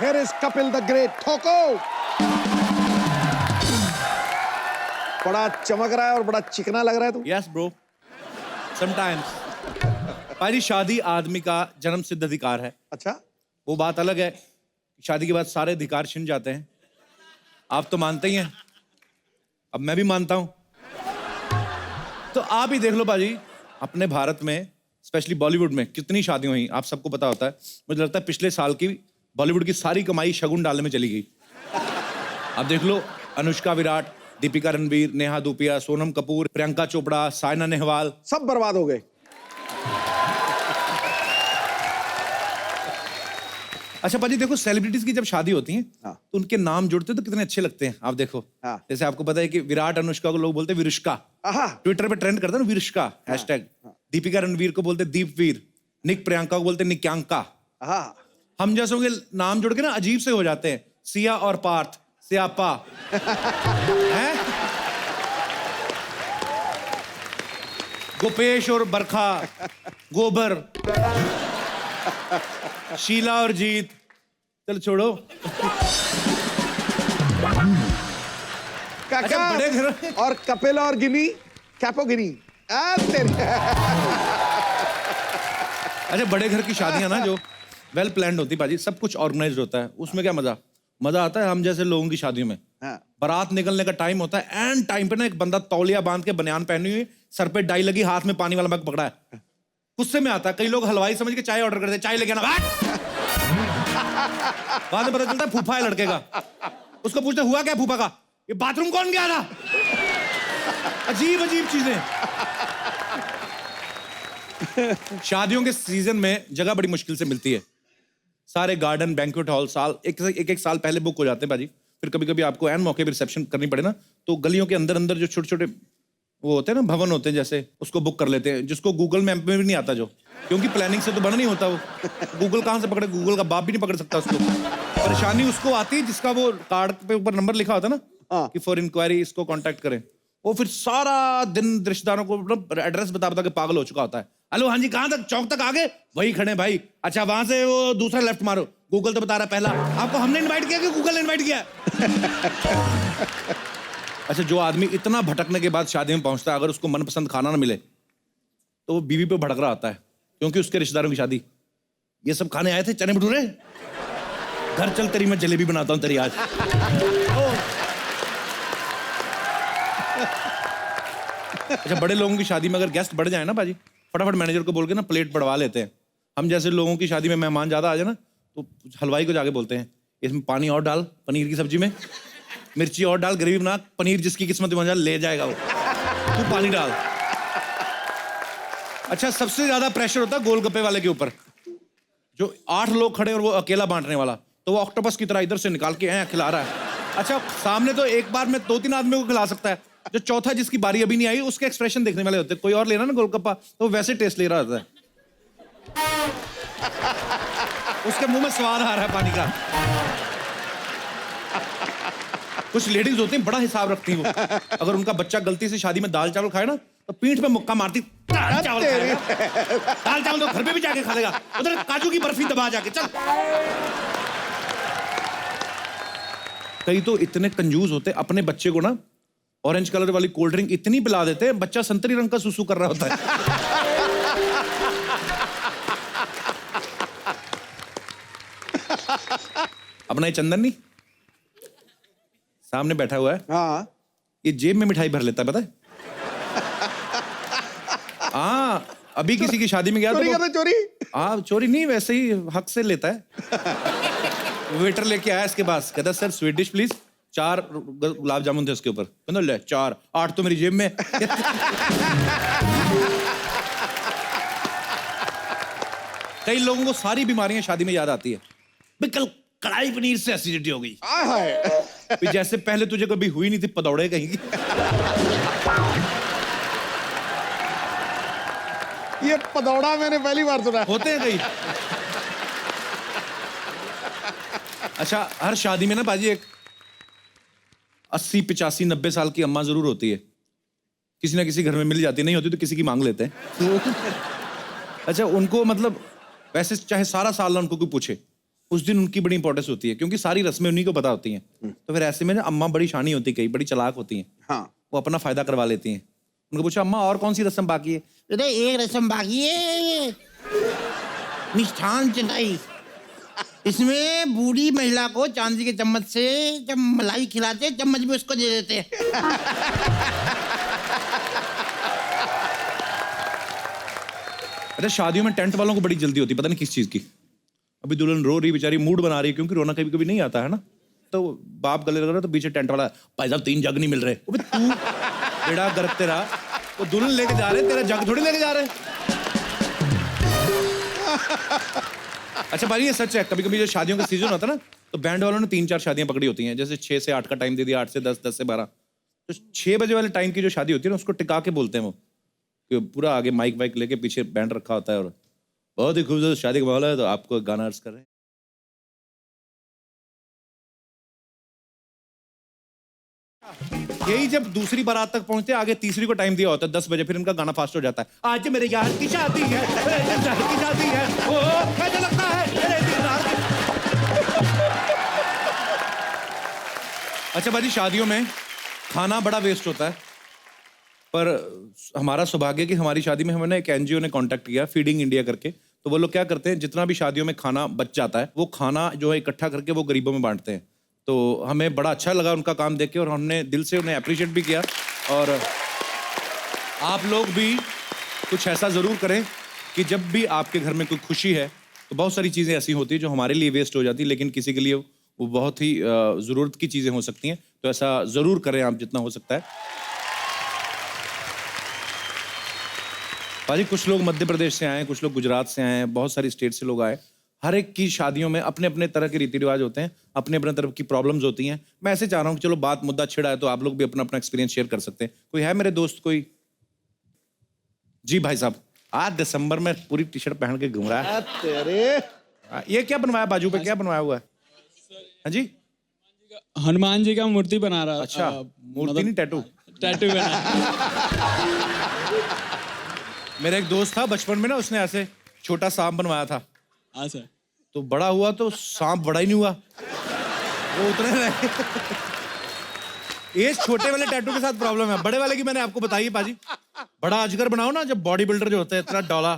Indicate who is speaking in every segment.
Speaker 1: Here is Kapil the Great. ठोको। बड़ा चमक रहा है और बड़ा चिकना लग रहा है तू।
Speaker 2: Yes, bro. Sometimes. भाई शादी आदमी का जन्म सिद्ध अधिकार है।
Speaker 1: अच्छा।
Speaker 2: वो बात अलग है, शादी के बाद सारे अधिकार छिन जाते हैं। आप तो मानते ही हैं, अब मैं भी मानता हूं। तो आप ही देख लो बाजी, अपने भारत में स्पेशली बॉलीवुड में कितनी शादियां हुई, आप सबको पता होता है। मुझे लगता है पिछले साल की बॉलीवुड की सारी कमाई शगुन डालने में चली गई। आप देख लो, अनुष्का विराट, दीपिका रणवीर, नेहा धूपिया, सोनम कपूर, प्रियंका चोपड़ा, साइना नेहवाल,
Speaker 1: सब बर्बाद हो गए।
Speaker 2: अच्छा पाजी देखो, सेलिब्रिटीज की जब शादी होती है
Speaker 1: हाँ।
Speaker 2: तो उनके नाम जुड़ते हैं तो कितने अच्छे लगते हैं। आप देखो,
Speaker 1: हाँ।
Speaker 2: जैसे आपको पता है कि विराट अनुष्का को लोग बोलते हैं विरुष्का,
Speaker 1: आहा।
Speaker 2: ट्विटर पे ट्रेंड करता है ना विरुष्का हैशटैग। दीपिका रणवीर को बोलते दीप वीर, निक प्रियंका को बोलते निक्यांका।
Speaker 1: आहा।
Speaker 2: हम जैसों के नाम जुड़ के ना अजीब से हो जाते हैं, सिया और पार्थ, सियापा हैं, गोपेश और बरखा, गोबर, शीला और जीत। चल छोड़ो।
Speaker 1: काका
Speaker 2: अच्छा, बड़े घर
Speaker 1: और कपिल और गिनी, कैपो गिनी।
Speaker 2: अच्छा, बड़े घर की शादियां ना जो वेल प्लान्ड होती पाजी, सब कुछ ऑर्गेनाइज्ड होता है, उसमें क्या मजा आता है। हम जैसे लोगों की शादियों में
Speaker 1: हाँ।
Speaker 2: बारात निकलने का टाइम होता है, एंड टाइम पे ना एक बंदा तौलिया बांध के बनियान पहनी हुई, सर पे डाई लगी, हाथ में पानी वाला मग पकड़ा है, गुस्से में आता है। कई लोग हलवाई समझ के चाय ऑर्डर करते हैं, चाय लेके आना। बाद में पता चलता है फूफा है लड़के का। उसको पूछते हुआ क्या फूफा का, ये बाथरूम कौन गया था। अजीब अजीब चीजें। शादियों के सीजन में जगह बड़ी मुश्किल से मिलती है। सारे गार्डन, बैंक्वेट हॉल साल एक साल पहले बुक हो जाते हैं भाजी। फिर कभी कभी आपको एन मौके पर रिसेप्शन करनी पड़े ना, तो गलियों के अंदर अंदर जो छोटे छोटे वो होते हैं ना भवन होते हैं, जैसे उसको बुक कर लेते हैं, जिसको गूगल मैप में भी नहीं आता, जो क्योंकि प्लानिंग से तो बना नहीं होता। वो गूगल कहाँ से पकड़े, गूगल का बाप भी नहीं पकड़ सकता उसको। परेशानी उसको आती है जिसका वो कार्ड पे ऊपर नंबर लिखा होता है ना कि फॉर इंक्वायरी इसको कांटेक्ट करें। वो फिर सारा दिन रिश्तेदारों को एड्रेस बता के पागल हो चुका होता है। हेलो, हाँ जी, कहाँ तक, चौक तक आ गए, वही खड़े भाई। अच्छा, वहां से वो दूसरा लेफ्ट मारो, गूगल तो बता रहा है पहला। आपको हमने इन्वाइट किया कि गूगल ने इन्वाइट किया। अच्छा, जो आदमी इतना भटकने के बाद शादी में पहुंचता है, अगर उसको मनपसंद खाना ना मिले तो वो बीवी पे भड़क रहा होता है, क्योंकि उसके रिश्तेदारों की शादी। ये सब खाने आए थे चने भटूरे, घर चल तेरी मैं जलेबी बनाता हूं तेरी आज। अच्छा, बड़े लोगों की शादी में अगर गेस्ट बढ़ जाए ना बाजी, फटाफट मैनेजर को बोल के ना प्लेट बढ़वा लेते हैं। हम जैसे लोगों की शादी में मेहमान ज्यादा आ जाए ना, तो हलवाई को जाके बोलते हैं इसमें पानी और डाल, पनीर की सब्जी में मिर्ची और डाल, ग्रेवी बना, पनीर जिसकी किस्मत में ले जाएगा वो, तू पानी डाल। अच्छा, सबसे ज्यादा प्रेशर होता है गोलगप्पे वाले के ऊपर, जो 8 लोग खड़े और वो अकेला बांटने वाला, तो वो ऑक्टोपस की तरह इधर से निकाल के खिला रहा है। अच्छा, सामने तो एक बार में 2-3 आदमी को खिला सकता है, जो चौथा जिसकी बारी अभी नहीं आई उसके एक्सप्रेशन देखने वाले होते हैं। कोई और लेना ना गोलगप्पा तो वैसे टेस्ट ले रहा होता है, उसके मुंह में स्वाद आ रहा है पानी का। कुछ लेडीज होती हैं बड़ा हिसाब रखती हैं वो, अगर उनका बच्चा गलती से शादी में दाल चावल खाए ना तो पीठ पे मुक्का मारती, दाल चावल खाएगा, दाल चावल तो घर पे भी जाके खा लेगा, उधर काजू की बर्फी दबा जाके चल। कई तो इतने कंजूस होते, अपने बच्चे को ना ऑरेंज कलर वाली कोल्ड ड्रिंक इतनी पिला देते हैं, बच्चा संतरी रंग का सुसु कर रहा होता है। अपना ये चंदन नहीं सामने बैठा हुआ है,
Speaker 1: हाँ।
Speaker 2: ये जेब में मिठाई भर लेता है, पता है। हाँ, अभी किसी की शादी में गया
Speaker 1: चोरी
Speaker 2: तो
Speaker 1: चोरी।
Speaker 2: हाँ, चोरी नहीं, वैसे ही हक से लेता है। वेटर लेके आया इसके पास, कहता sir sweet dish please, 4 gulab jamun थे उसके ऊपर, कहता ले 4, 8 तो मेरी जेब में। कई लोगों को सारी बीमारियां शादी में याद आती है, भाई कल कढ़ाई पनीर से एसिडिटी हो गई, जैसे पहले तुझे कभी हुई नहीं थी पदौड़े कहीं की।
Speaker 1: ये पदौड़ा मैंने पहली बार सुना।
Speaker 2: होते हैं कई। अच्छा, हर शादी में ना बाजी एक 80, 85, 90 साल की अम्मा जरूर होती है, किसी ना किसी घर में मिल जाती है, नहीं होती तो किसी की मांग लेते हैं। अच्छा, उनको मतलब वैसे चाहे सारा साल ना उनको कोई पूछे, उस दिन उनकी बड़ी इंपॉर्टेंस होती है, क्योंकि सारी रस्में उन्हीं को पता होती हैं। तो फिर ऐसे में ना अम्मा बड़ी शानी होती है, कई बड़ी चालाक होती हैं,
Speaker 1: हाँ
Speaker 2: वो अपना फायदा करवा लेती हैं। उनको पूछा, अम्मा और कौन सी रस्म बाकी है?
Speaker 3: अरे एक रस्म बाकी है, मिष्ठान चटाई। इसमें बूढ़ी महिला को चांदी के चम्मच से जब मलाई खिलाते, चम्मच भी उसको दे देते हैं।
Speaker 2: अरे शादियों में टेंट वालों को बड़ी जल्दी होती है, पता नहीं किस चीज की। अभी दुल्हन रो रही बेचारी, मूड बना रही है, क्योंकि रोना कभी कभी नहीं आता है ना। तो बाप गले लग रहा है, तो पीछे टेंट वाला, भाई साहब 3 जग नहीं मिल रहे। अबे तू बेड़ा गर्क तेरा, वो दुल्हन लेके जा रहे, तेरा जग थोड़ी लेके जा रहे। अच्छा भाई ये सच है, कभी कभी जो शादियों का सीजन होता है ना, तो बैंड वालों ने 3-4 शादियां पकड़ी होती हैं। जैसे 6 से 8 का टाइम दे दिया, 8 से 10, 10 से 12। तो 6 बजे वाले टाइम की जो शादी होती है ना, उसको टिका के बोलते हैं वो, कि पूरा आगे माइक वाइक लेके पीछे बैंड रखा होता है, और बहुत ही खूबसूरत शादी का माहौल है। तो आपको गाना अर्ज कर रहे हैं। यही जब दूसरी बारात तक पहुंचते हैं, आगे तीसरी को टाइम दिया होता है 10 बजे, फिर इनका गाना फास्ट हो जाता है। आज मेरे यार की शादी है, मेरे यार की शादी है, ओ कैसा लगता है मेरे दिलदार की। अच्छा भाजी, शादियों में खाना बड़ा वेस्ट होता है, पर हमारा सौभाग्य कि हमारी शादी में हमें एक एनजीओ ने कांटेक्ट किया, फीडिंग इंडिया करके। तो वो लोग क्या करते हैं, जितना भी शादियों में खाना बच जाता है, वो खाना जो है इकट्ठा करके वो गरीबों में बांटते हैं। तो हमें बड़ा अच्छा लगा उनका काम देख के, और हमने दिल से उन्हें अप्रिशिएट भी किया। और आप लोग भी कुछ ऐसा ज़रूर करें कि जब भी आपके घर में कोई खुशी है, तो बहुत सारी चीज़ें ऐसी होती हैं जो हमारे लिए वेस्ट हो जाती, लेकिन किसी के लिए वो बहुत ही ज़रूरत की चीज़ें हो सकती हैं। तो ऐसा ज़रूर करें आप जितना हो सकता है। भाजी कुछ लोग मध्य प्रदेश से आए, कुछ लोग गुजरात से आए, बहुत सारी स्टेट से लोग आए। हर एक की शादियों में अपने अपने तरह के रीति रिवाज होते हैं, अपने अपने तरफ की प्रॉब्लम्स होती हैं। मैं ऐसे चाह रहा हूँ कि चलो बात मुद्दा छिड़ा है, तो आप लोग भी अपना अपना एक्सपीरियंस शेयर कर सकते हैं। कोई है मेरे दोस्त कोई? जी भाई साहब, आज दिसंबर में पूरी टी शर्ट पहन के घूम रहा है।
Speaker 1: तेरे
Speaker 2: ये क्या बनवाया बाजू पे, क्या बनवाया हुआ है? हाँ जी,
Speaker 4: हनुमान जी का मूर्ति बना रहा।
Speaker 2: अच्छा मूर्ति नहीं, टैटू।
Speaker 4: टैटू बना।
Speaker 2: मेरा एक दोस्त था बचपन में ना, उसने ऐसे छोटा सांप बनवाया था।
Speaker 4: हाँ सर।
Speaker 2: तो बड़ा हुआ तो सांप बड़ा ही नहीं हुआ, वो उतने रहे। ये छोटे वाले टैटू के साथ प्रॉब्लम है, बड़े वाले की मैंने आपको बताई है पाजी। बड़ा अजगर बनाओ ना, जब बॉडी बिल्डर जो होते हैं इतना डॉला,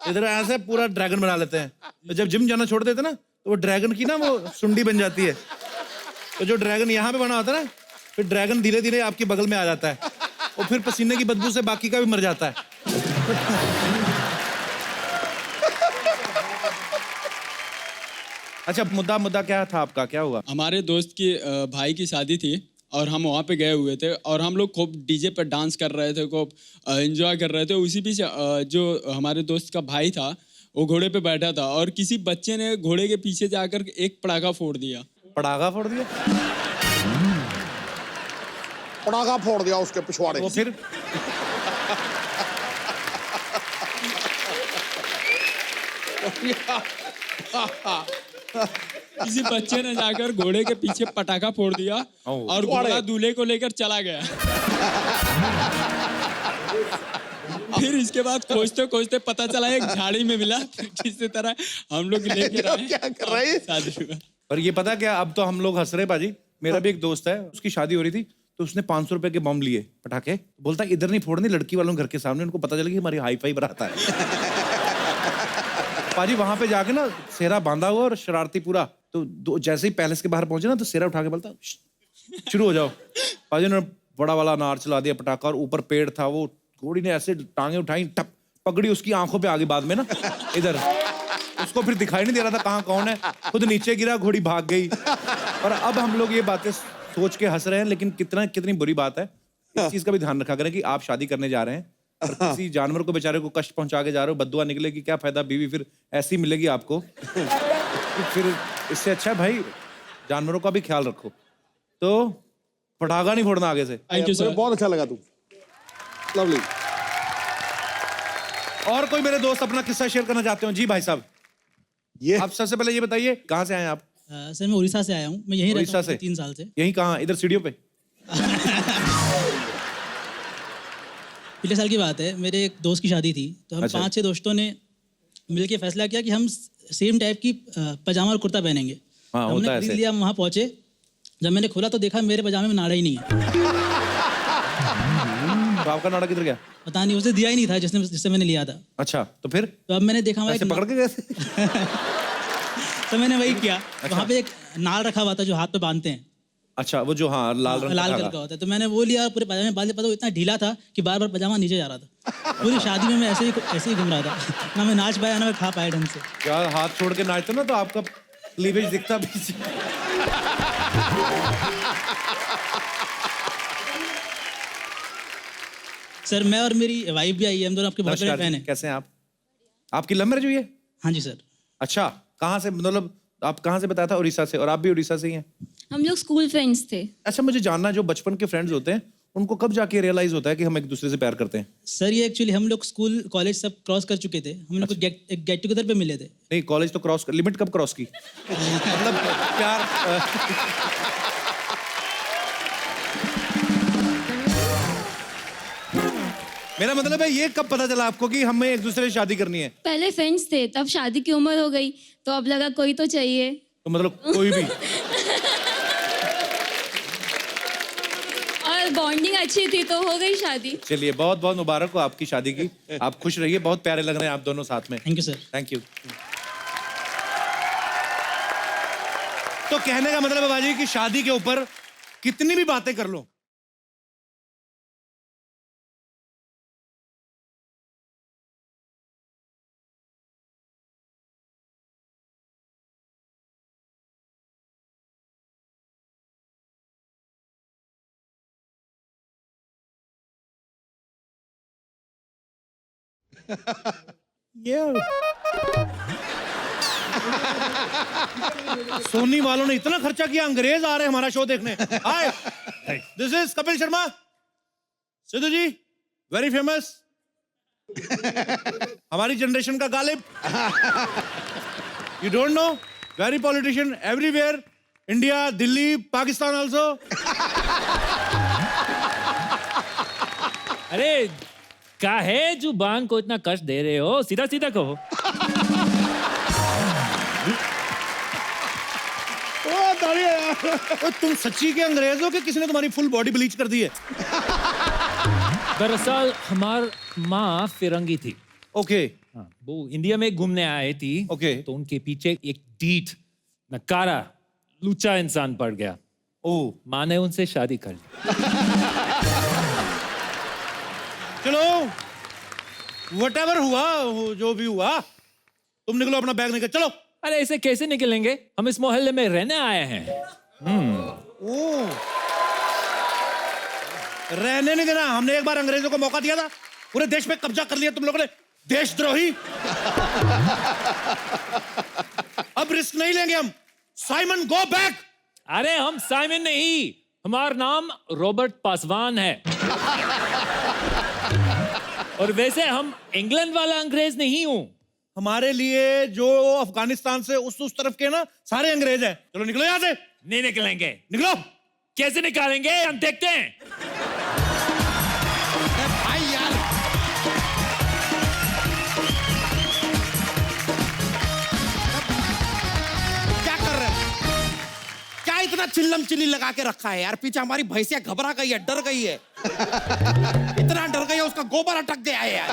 Speaker 2: इधर ऐसे पूरा ड्रैगन बना लेते हैं। तो जब जिम जाना छोड़ देते ना, तो वो ड्रैगन की ना वो सुंडी बन जाती है। तो जो ड्रैगन यहाँ पे बना होता है ना, फिर ड्रैगन धीरे धीरे आपकी बगल में आ जाता है, और फिर पसीने की बदबू से बाकी का भी मर जाता है। अच्छा मुद्दा क्या था आपका, क्या हुआ?
Speaker 4: हमारे दोस्त की भाई की शादी थी, और हम वहाँ पे गए हुए थे, और हम लोग खूब डीजे पर डांस कर रहे थे, खूब एंजॉय कर रहे थे। उसी बीच जो हमारे दोस्त का भाई था, वो घोड़े पे बैठा था, और किसी बच्चे ने घोड़े के पीछे जाकर एक पटाखा फोड़ दिया।
Speaker 2: पटाखा फोड़ दिया?
Speaker 1: पटाखा फोड़ दिया उसके पिछवाड़े।
Speaker 2: वो फिर
Speaker 4: किसी बच्चे ने जाकर घोड़े के पीछे पटाखा फोड़ दिया, और घोड़ा दूल्हे को लेकर चला गया। फिर इसके बाद खोजते खोजते पता चला एक झाड़ी में मिला, किसी तरह हम लोग लेकर आए।
Speaker 1: क्या कर रहे हैं?
Speaker 4: शादी हुआ।
Speaker 2: और ये पता क्या, अब तो हम लोग हंस रहे बाजी। मेरा भी एक दोस्त है, उसकी शादी हो रही थी, तो उसने 500 रुपए के बम लिए, पटाखे। बोलता इधर नहीं फोड़नी, लड़की वालों के घर के सामने। उनको पता चला कि हमारी हाई फाई बारात है। पाजी वहां पे जाके ना सेहरा बांधा हुआ और शरारती पूरा। तो जैसे ही पैलेस के बाहर पहुंचे ना, तो सेहरा उठा के बोलता शुरू हो जाओ। पाजी ने बड़ा वाला अनार चला दिया पटाखा, और ऊपर पेड़ था, वो घोड़ी ने ऐसे टांगे उठाई, टप पकड़ी उसकी आंखों पे आगे बाद में ना इधर। उसको फिर दिखाई नहीं दे रहा था कहाँ कौन है, खुद नीचे गिरा, घोड़ी भाग गई। और अब हम लोग ये बातें सोच के हंस रहे हैं, लेकिन कितनी बुरी बात है। इस चीज का भी ध्यान रखा करें कि आप शादी करने जा रहे हैं और किसी जानवर को बेचारे को कष्ट पहुंचा के जा रहे हो, बद्दुआ निकलेगी, क्या फायदा, बीवी फिर ऐसी मिलेगी आपको। फिर इससे अच्छा है भाई जानवरों का भी ख्याल रखो। तो पटाखा नहीं फोड़ना आगे से।
Speaker 4: Thank you sir.
Speaker 1: बहुत अच्छा लगा तू, लवली।
Speaker 2: और कोई मेरे दोस्त अपना किस्सा शेयर करना चाहते हो? जी भाई साहब,
Speaker 1: ये
Speaker 2: आप सबसे पहले ये बताइए कहाँ से आए आप?
Speaker 5: सर मैं उड़ीसा से आया हूँ। मैं यहीं रहता
Speaker 2: उड़ीसा
Speaker 5: हूँ
Speaker 2: से?
Speaker 5: 3 साल से।
Speaker 2: यहीं कहाँ, इधर सीढ़ियों पे?
Speaker 5: पिछले साल की बात है, मेरे एक दोस्त की शादी थी, तो हम
Speaker 2: अच्छा।
Speaker 5: 5-6 दोस्तों ने मिलके फैसला किया कि हम सेम टाइप की पजामा और कुर्ता पहनेंगे।
Speaker 2: हाँ,
Speaker 5: हमने
Speaker 2: होता है
Speaker 5: खरीद
Speaker 2: ऐसे।
Speaker 5: लिया, हम वहाँ पहुंचे। जब मैंने खोला तो देखा मेरे पजामे में नाड़ा ही नहीं है।
Speaker 2: तो आपका नाड़ा किधर गया?
Speaker 5: पता नहीं, उसे दिया ही नहीं था जिससे मैंने लिया था।
Speaker 2: अच्छा, तो फिर
Speaker 5: तो अब मैंने देखा वहाँ
Speaker 2: ऐसे
Speaker 5: एक
Speaker 2: पकड़ के कैसे?
Speaker 5: तो मैंने वही किया। वहाँ पे एक नाल रखा हुआ था जो हाथ पे बांधते हैं,
Speaker 2: अच्छा, वो जो हाँ लाल रंग
Speaker 5: लाल
Speaker 2: का
Speaker 5: कलर
Speaker 2: धागा।
Speaker 5: का होता है। तो मैंने वो लिया और पूरे पजामे में बांध दिया। पता वो इतना ढीला था कि बार बार पजामा नीचे जा रहा था। पूरी शादी में मैं ऐसे ही घूम रहा था। ना मैं नाच पाया ना मैं खा पाया ढंग से।
Speaker 2: क्या हाथ छोड़ के नाचते ना तो आपका क्लीवेज दिखता भी।
Speaker 5: सर मैं और मेरी वाइफ भी आई है, हम दोनों आपके बहुत बड़े
Speaker 2: नमस्कार
Speaker 5: फैन
Speaker 2: जी,
Speaker 5: हैं।
Speaker 2: कैसे हैं आप? आपकी लव मैरिज हुई है?
Speaker 5: हाँ जी सर।
Speaker 2: अच्छा, कहाँ से, मतलब आप कहाँ से बताया था? उड़ीसा से। और आप भी उड़ीसा से ही हैं?
Speaker 6: हम लोग स्कूल फ्रेंड्स थे।
Speaker 2: अच्छा, मुझे जानना है, जो बचपन के फ्रेंड्स होते हैं उनको कब जाके रियलाइज होता है कि हम एक दूसरे से प्यार करते हैं?
Speaker 5: सर ये एक्चुअली हम लोग स्कूल कॉलेज सब क्रॉस कर चुके थे। हम लोग गेट टुगेदर पे मिले थे।
Speaker 2: नहीं, कॉलेज तो क्रॉस, लिमिट कब क्रॉस की? मतलब प्यार मेरा मतलब है ये कब पता चला आपको कि हमें एक दूसरे से शादी करनी है?
Speaker 6: पहले फ्रेंड्स थे, तब शादी की उम्र हो गई तो अब लगा कोई तो चाहिए।
Speaker 2: तो मतलब कोई भी?
Speaker 6: और बॉन्डिंग अच्छी थी तो हो गई शादी।
Speaker 2: चलिए, बहुत बहुत मुबारक हो आपकी शादी की। आप खुश रहिए, बहुत प्यारे लग रहे हैं आप दोनों साथ में।
Speaker 5: Thank you sir.
Speaker 2: Thank you. तो कहने का मतलब है बाजी कि शादी के ऊपर कितनी भी बातें कर लो, सोनी वालों ने इतना खर्चा किया, अंग्रेज आ रहे हैं हमारा शो देखने। Hi, this is Kapil Sharma. Sidhu ji, very famous, हमारी जनरेशन का Ghalib. You don't know, very politician everywhere, India, Delhi, Pakistan also.
Speaker 7: अरे क्या है जुबान को इतना कष्ट दे रहे हो? सीधा सीधा कहो।
Speaker 2: तुम सच्ची के अंग्रेज हो कि किसी ने तुम्हारी फुल बॉडी ब्लीच कर दी है?
Speaker 7: दरअसल हमार माँ फिरंगी थी।
Speaker 2: ओके।
Speaker 7: हाँ, वो इंडिया में घूमने आए थी।
Speaker 2: ओके।
Speaker 7: तो उनके पीछे एक डीठ नकारा लुच्चा इंसान पड़ गया।
Speaker 2: ओह,
Speaker 7: माँ ने उनसे शादी कर ली।
Speaker 2: चलो व्हाटएवर हुआ, जो भी हुआ, तुम निकलो, अपना बैग निकल चलो।
Speaker 7: अरे ऐसे कैसे निकलेंगे? हम इस मोहल्ले में रहने आए हैं।
Speaker 2: ओह, रहने नहीं देना। हमने एक बार अंग्रेजों को मौका दिया था, पूरे देश पे कब्जा कर लिया तुम लोगों ने, देशद्रोही। अब रिस्क नहीं लेंगे हम। Simon, go back.
Speaker 7: अरे हम साइमन नहीं, हमारा नाम रॉबर्ट पासवान है। और वैसे हम इंग्लैंड वाला अंग्रेज नहीं हूं।
Speaker 2: हमारे लिए जो अफगानिस्तान से उस तरफ के ना सारे अंग्रेज हैं। चलो निकलो यहां से।
Speaker 7: नहीं निकलेंगे।
Speaker 2: निकलो।
Speaker 7: कैसे निकालेंगे? हम देखते हैं।
Speaker 3: भाई यार, क्या कर रहे हैं? क्या इतना चिल्लम चिल्ली लगा के रखा है यार? पीछे हमारी भैंसिया घबरा गई है, डर गई है। इतना डर गई है, उसका गोबर अटक गया है यार।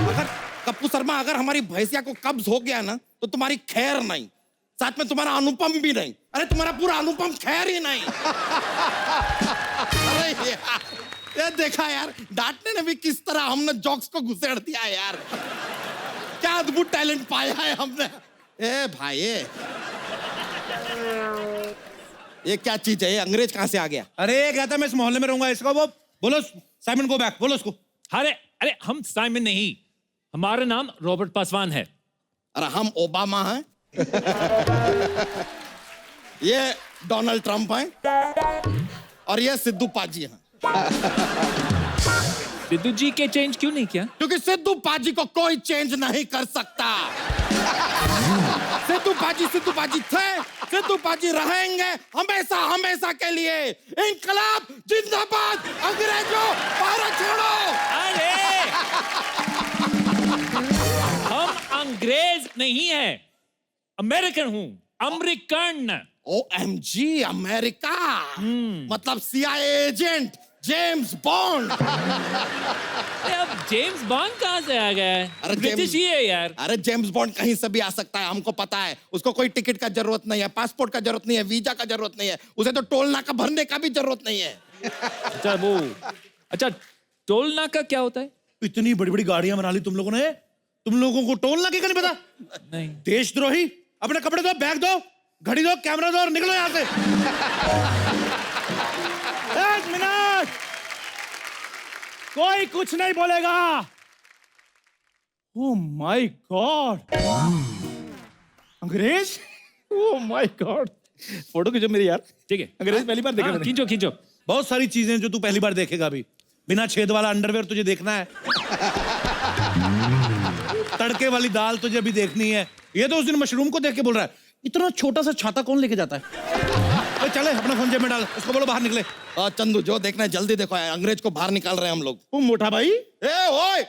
Speaker 3: अगर कप्पू शर्मा, अगर हमारी भैंसिया को कब्ज हो गया ना तो तुम्हारी खैर नहीं, साथ में तुम्हारा अनुपम भी नहीं। अरे तुम्हारा पूरा अनुपम खैर ही नहीं। अरे यार, ये देखा यार, डांटने ने भी किस तरह हमने जोक्स को घुसेड़ दिया है यार। क्या अद्भुत टैलेंट पाया है हमने। ए भाई, ये क्या चीज है? ये अंग्रेज कहां से आ गया?
Speaker 2: अरे कहता मैं इस मोहल्ले में रहूंगा, इसको वो बोलो साइमन गो बैक, बोलो उसको।
Speaker 7: अरे अरे हम साइमन नहीं, हमारा नाम रॉबर्ट पासवान है।
Speaker 3: अरे हम ओबामा हैं। ये डोनाल्ड ट्रंप हैं और ये सिद्धू पाजी हैं।
Speaker 7: सिद्धू जी के चेंज क्यों नहीं किया?
Speaker 3: क्योंकि सिद्धू पाजी को कोई चेंज नहीं कर सकता। सिद्धू पाजी थे, सिद्धू पाजी रहेंगे हमेशा हमेशा के लिए। इनकलाब जिंदाबाद, अंग्रेजों भारत छोड़ो।
Speaker 7: अरे हम अंग्रेज नहीं है, अमेरिकन हूं, अमेरिकन।
Speaker 8: OMG अमेरिका, मतलब CIA एजेंट जेम्स बॉन्ड।
Speaker 7: अरे अब जेम्स बॉन्ड कहाँ से आ गया है?
Speaker 8: अरे
Speaker 7: ब्रिटिश ही है यार।
Speaker 8: अरे जेम्स बॉन्ड कहीं से भी आ सकता है, हमको पता है। उसको कोई टिकट का जरूरत नहीं है, पासपोर्ट का जरूरत नहीं है, वीजा का जरूरत नहीं है, उसे तो टोल नाका भरने का भी जरूरत नहीं है।
Speaker 7: अच्छा टोल नाका क्या होता है?
Speaker 2: इतनी बड़ी बड़ी गाड़ियां बना ली तुम लोगों ने, तुम लोगों को टोल नाके का नहीं पता?
Speaker 7: नहीं।
Speaker 2: देशद्रोही, अपने कपड़े दो, बैग दो, घड़ी दो, कैमरा दो और निकलो यहां से।
Speaker 7: एक मिनट, कोई कुछ नहीं बोलेगा।
Speaker 2: ओह माय गॉड, अंग्रेज, ओह माय गॉड। फोटो खींचो मेरी यार।
Speaker 7: ठीक है,
Speaker 2: अंग्रेज पहली बार देखा मैंने।
Speaker 7: खींचो खींचो।
Speaker 2: बहुत सारी चीजें जो तू पहली बार देखेगा अभी। बिना छेद वाला अंडरवेयर तुझे देखना है, तड़के वाली दाल तुझे अभी देखनी है। ये तो उस दिन मशरूम को देख के बोल रहा है, इतना छोटा सा छाता कौन लेके जाता है? तो चले अपना फोन जेब में डाल, उसको बोलो बाहर निकले।
Speaker 8: चंदू जो देखना है जल्दी देखो यार, अंग्रेज को बाहर निकाल रहे हैं हम लोग।
Speaker 2: वो मोटा भाई,
Speaker 8: ओए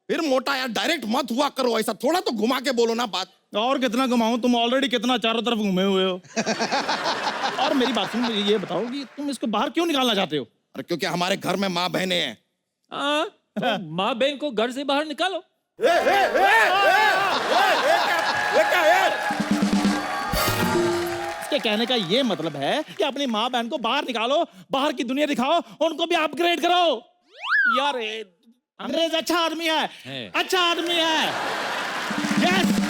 Speaker 8: फिर मोटा यार, डायरेक्ट मत हुआ करो ऐसा, थोड़ा तो घुमा के बोलो ना बात।
Speaker 2: और कितना घुमाऊं, तुम ऑलरेडी कितना चारों तरफ घूमे हुए हो। और मेरी बात सुन, मुझे ये बताओ कि तुम इसको बाहर क्यों निकालना चाहते हो?
Speaker 8: अरे क्योंकि हमारे घर में माँ बहनें हैं।
Speaker 7: तो माँ बहन को घर से बाहर निकालो।
Speaker 2: इसके कहने का ये मतलब है कि अपनी माँ बहन को बाहर निकालो, बाहर की दुनिया दिखाओ, उनको भी अपग्रेड करो। यार अंग्रेज अच्छा आदमी है, अच्छा आदमी है। यस।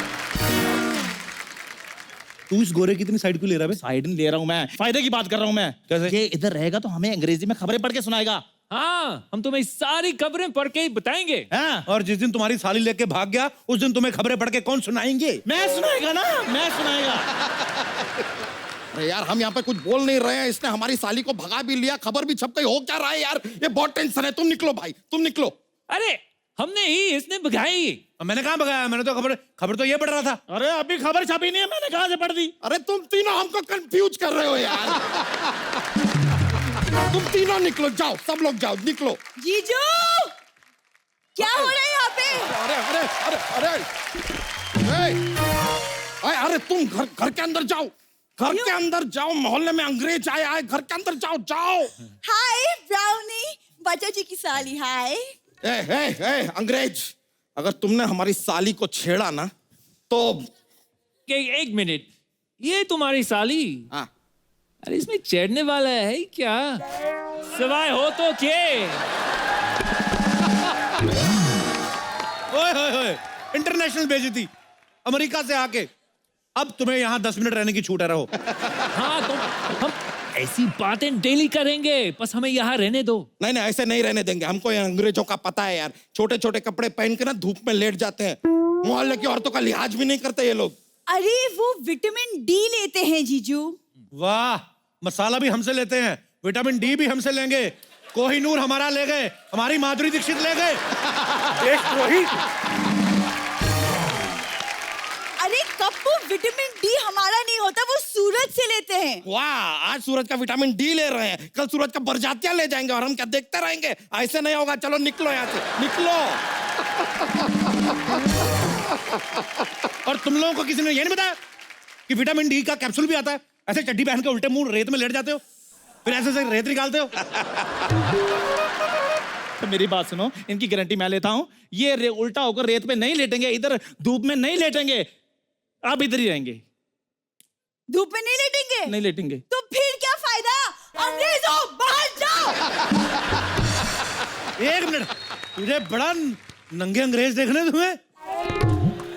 Speaker 2: तू इस गोरे की इतनी साइड क्यों ले रहा है? साइड नहीं ले रहा हूं मैं, फायदे की बात कर रहा हूं मैं। कैसे? ये इधर रहेगा तो हमें अंग्रेजी में खबरें पढ़ के सुनाएगा।
Speaker 7: हाँ, हम तुम्हें सारी खबरें पढ़ के ही बताएंगे।
Speaker 2: हाँ? और जिस दिन तुम्हारी साली लेके भाग गया, उस दिन तुम्हें खबरें पढ़ के कौन सुनाएंगे? मैं सुनाएगा ना, मैं सुनाएगा।
Speaker 8: अरे यार हम यहाँ पे कुछ बोल नहीं रहे हैं, इसने हमारी साली को भगा भी लिया, खबर भी छप गई, हो क्या रहा है यार? ये बहुत टेंशन है। तुम निकलो भाई, तुम निकलो।
Speaker 7: अरे हमने ही, इसने भगाई।
Speaker 2: मैंने कहाँ भगाया? मैंने तो खबर तो ये पढ़ रहा था। अरे अभी खबर छपी नहीं है, मैंने कहाँ से पढ़ दी?
Speaker 8: अरे तुम तीनों हमको कंफ्यूज कर रहे हो यार। तुम तीनों निकलो, जाओ, सब लोग जाओ, निकलो।
Speaker 9: जीजू क्या हो रहा है यहाँ पे?
Speaker 8: अरे अरे अरे अरे अरे तुम घर के अंदर जाओ, घर के अंदर जाओ। मोहल्ले में अंग्रेज आए आए, घर के अंदर जाओ, जाओ।
Speaker 9: हाय ब्राउनी, बच्चा जी की साली। हाय।
Speaker 8: ए अंग्रेज, अगर तुमने हमारी साली को छेड़ा ना तो
Speaker 7: एक मिनट, ये तुम्हारी साली?
Speaker 8: हाँ।
Speaker 7: अरे इसमें चढ़ने वाला है क्या? सवाई हो तो के।
Speaker 2: ओए इंटरनेशनल बेइज्जती, अमेरिका से आके। अब तुम्हें यहाँ 10 मिनट रहने की छूट है, रहो।
Speaker 7: हाँ तो हम ऐसी बातें डेली करेंगे, बस हमें यहाँ रहने दो।
Speaker 8: नहीं नहीं, ऐसे नहीं रहने देंगे। हमको ये अंग्रेजों का पता है यार, छोटे छोटे कपड़े पहन के ना धूप में लेट जाते हैं, मोहल्ले की औरतों का लिहाज भी नहीं करते ये लोग।
Speaker 9: अरे वो विटामिन डी लेते हैं जीजू।
Speaker 2: वाह, मसाला भी हमसे लेते हैं, विटामिन डी भी हमसे लेंगे। कोहिनूर हमारा ले गए, हमारी माधुरी दीक्षित ले गए। देशद्रोही।
Speaker 9: अरे कप्पू, विटामिन डी हमारा नहीं होता, वो सूरज से लेते हैं।
Speaker 8: वाह, आज सूरज का विटामिन डी ले रहे हैं, कल सूरज का बरजातियां ले जाएंगे और हम क्या देखते रहेंगे? ऐसे नहीं होगा। चलो निकलो यहाँ से, निकलो।
Speaker 2: और तुम लोगों को किसी ने ये नहीं बताया कि विटामिन डी का कैप्सूल भी आता है? ऐसे चड्डी पहन के उल्टे मुंह रेत में लेट जाते हो, फिर ऐसे ऐसे रेत निकालते हो। तो मेरी बात सुनो, इनकी गारंटी मैं लेता हूं, ये उल्टा होकर रेत पे नहीं लेटेंगे, इधर धूप में नहीं लेटेंगे, अब इधर ही रहेंगे।
Speaker 9: धूप में नहीं लेटेंगे?
Speaker 2: नहीं लेटेंगे।
Speaker 9: तो फिर क्या फायदा? अंग्रेजों बाहर जाओ।
Speaker 2: एक मिनट, तुझे बड़ा नंगे अंग्रेज देखने तुम्हें?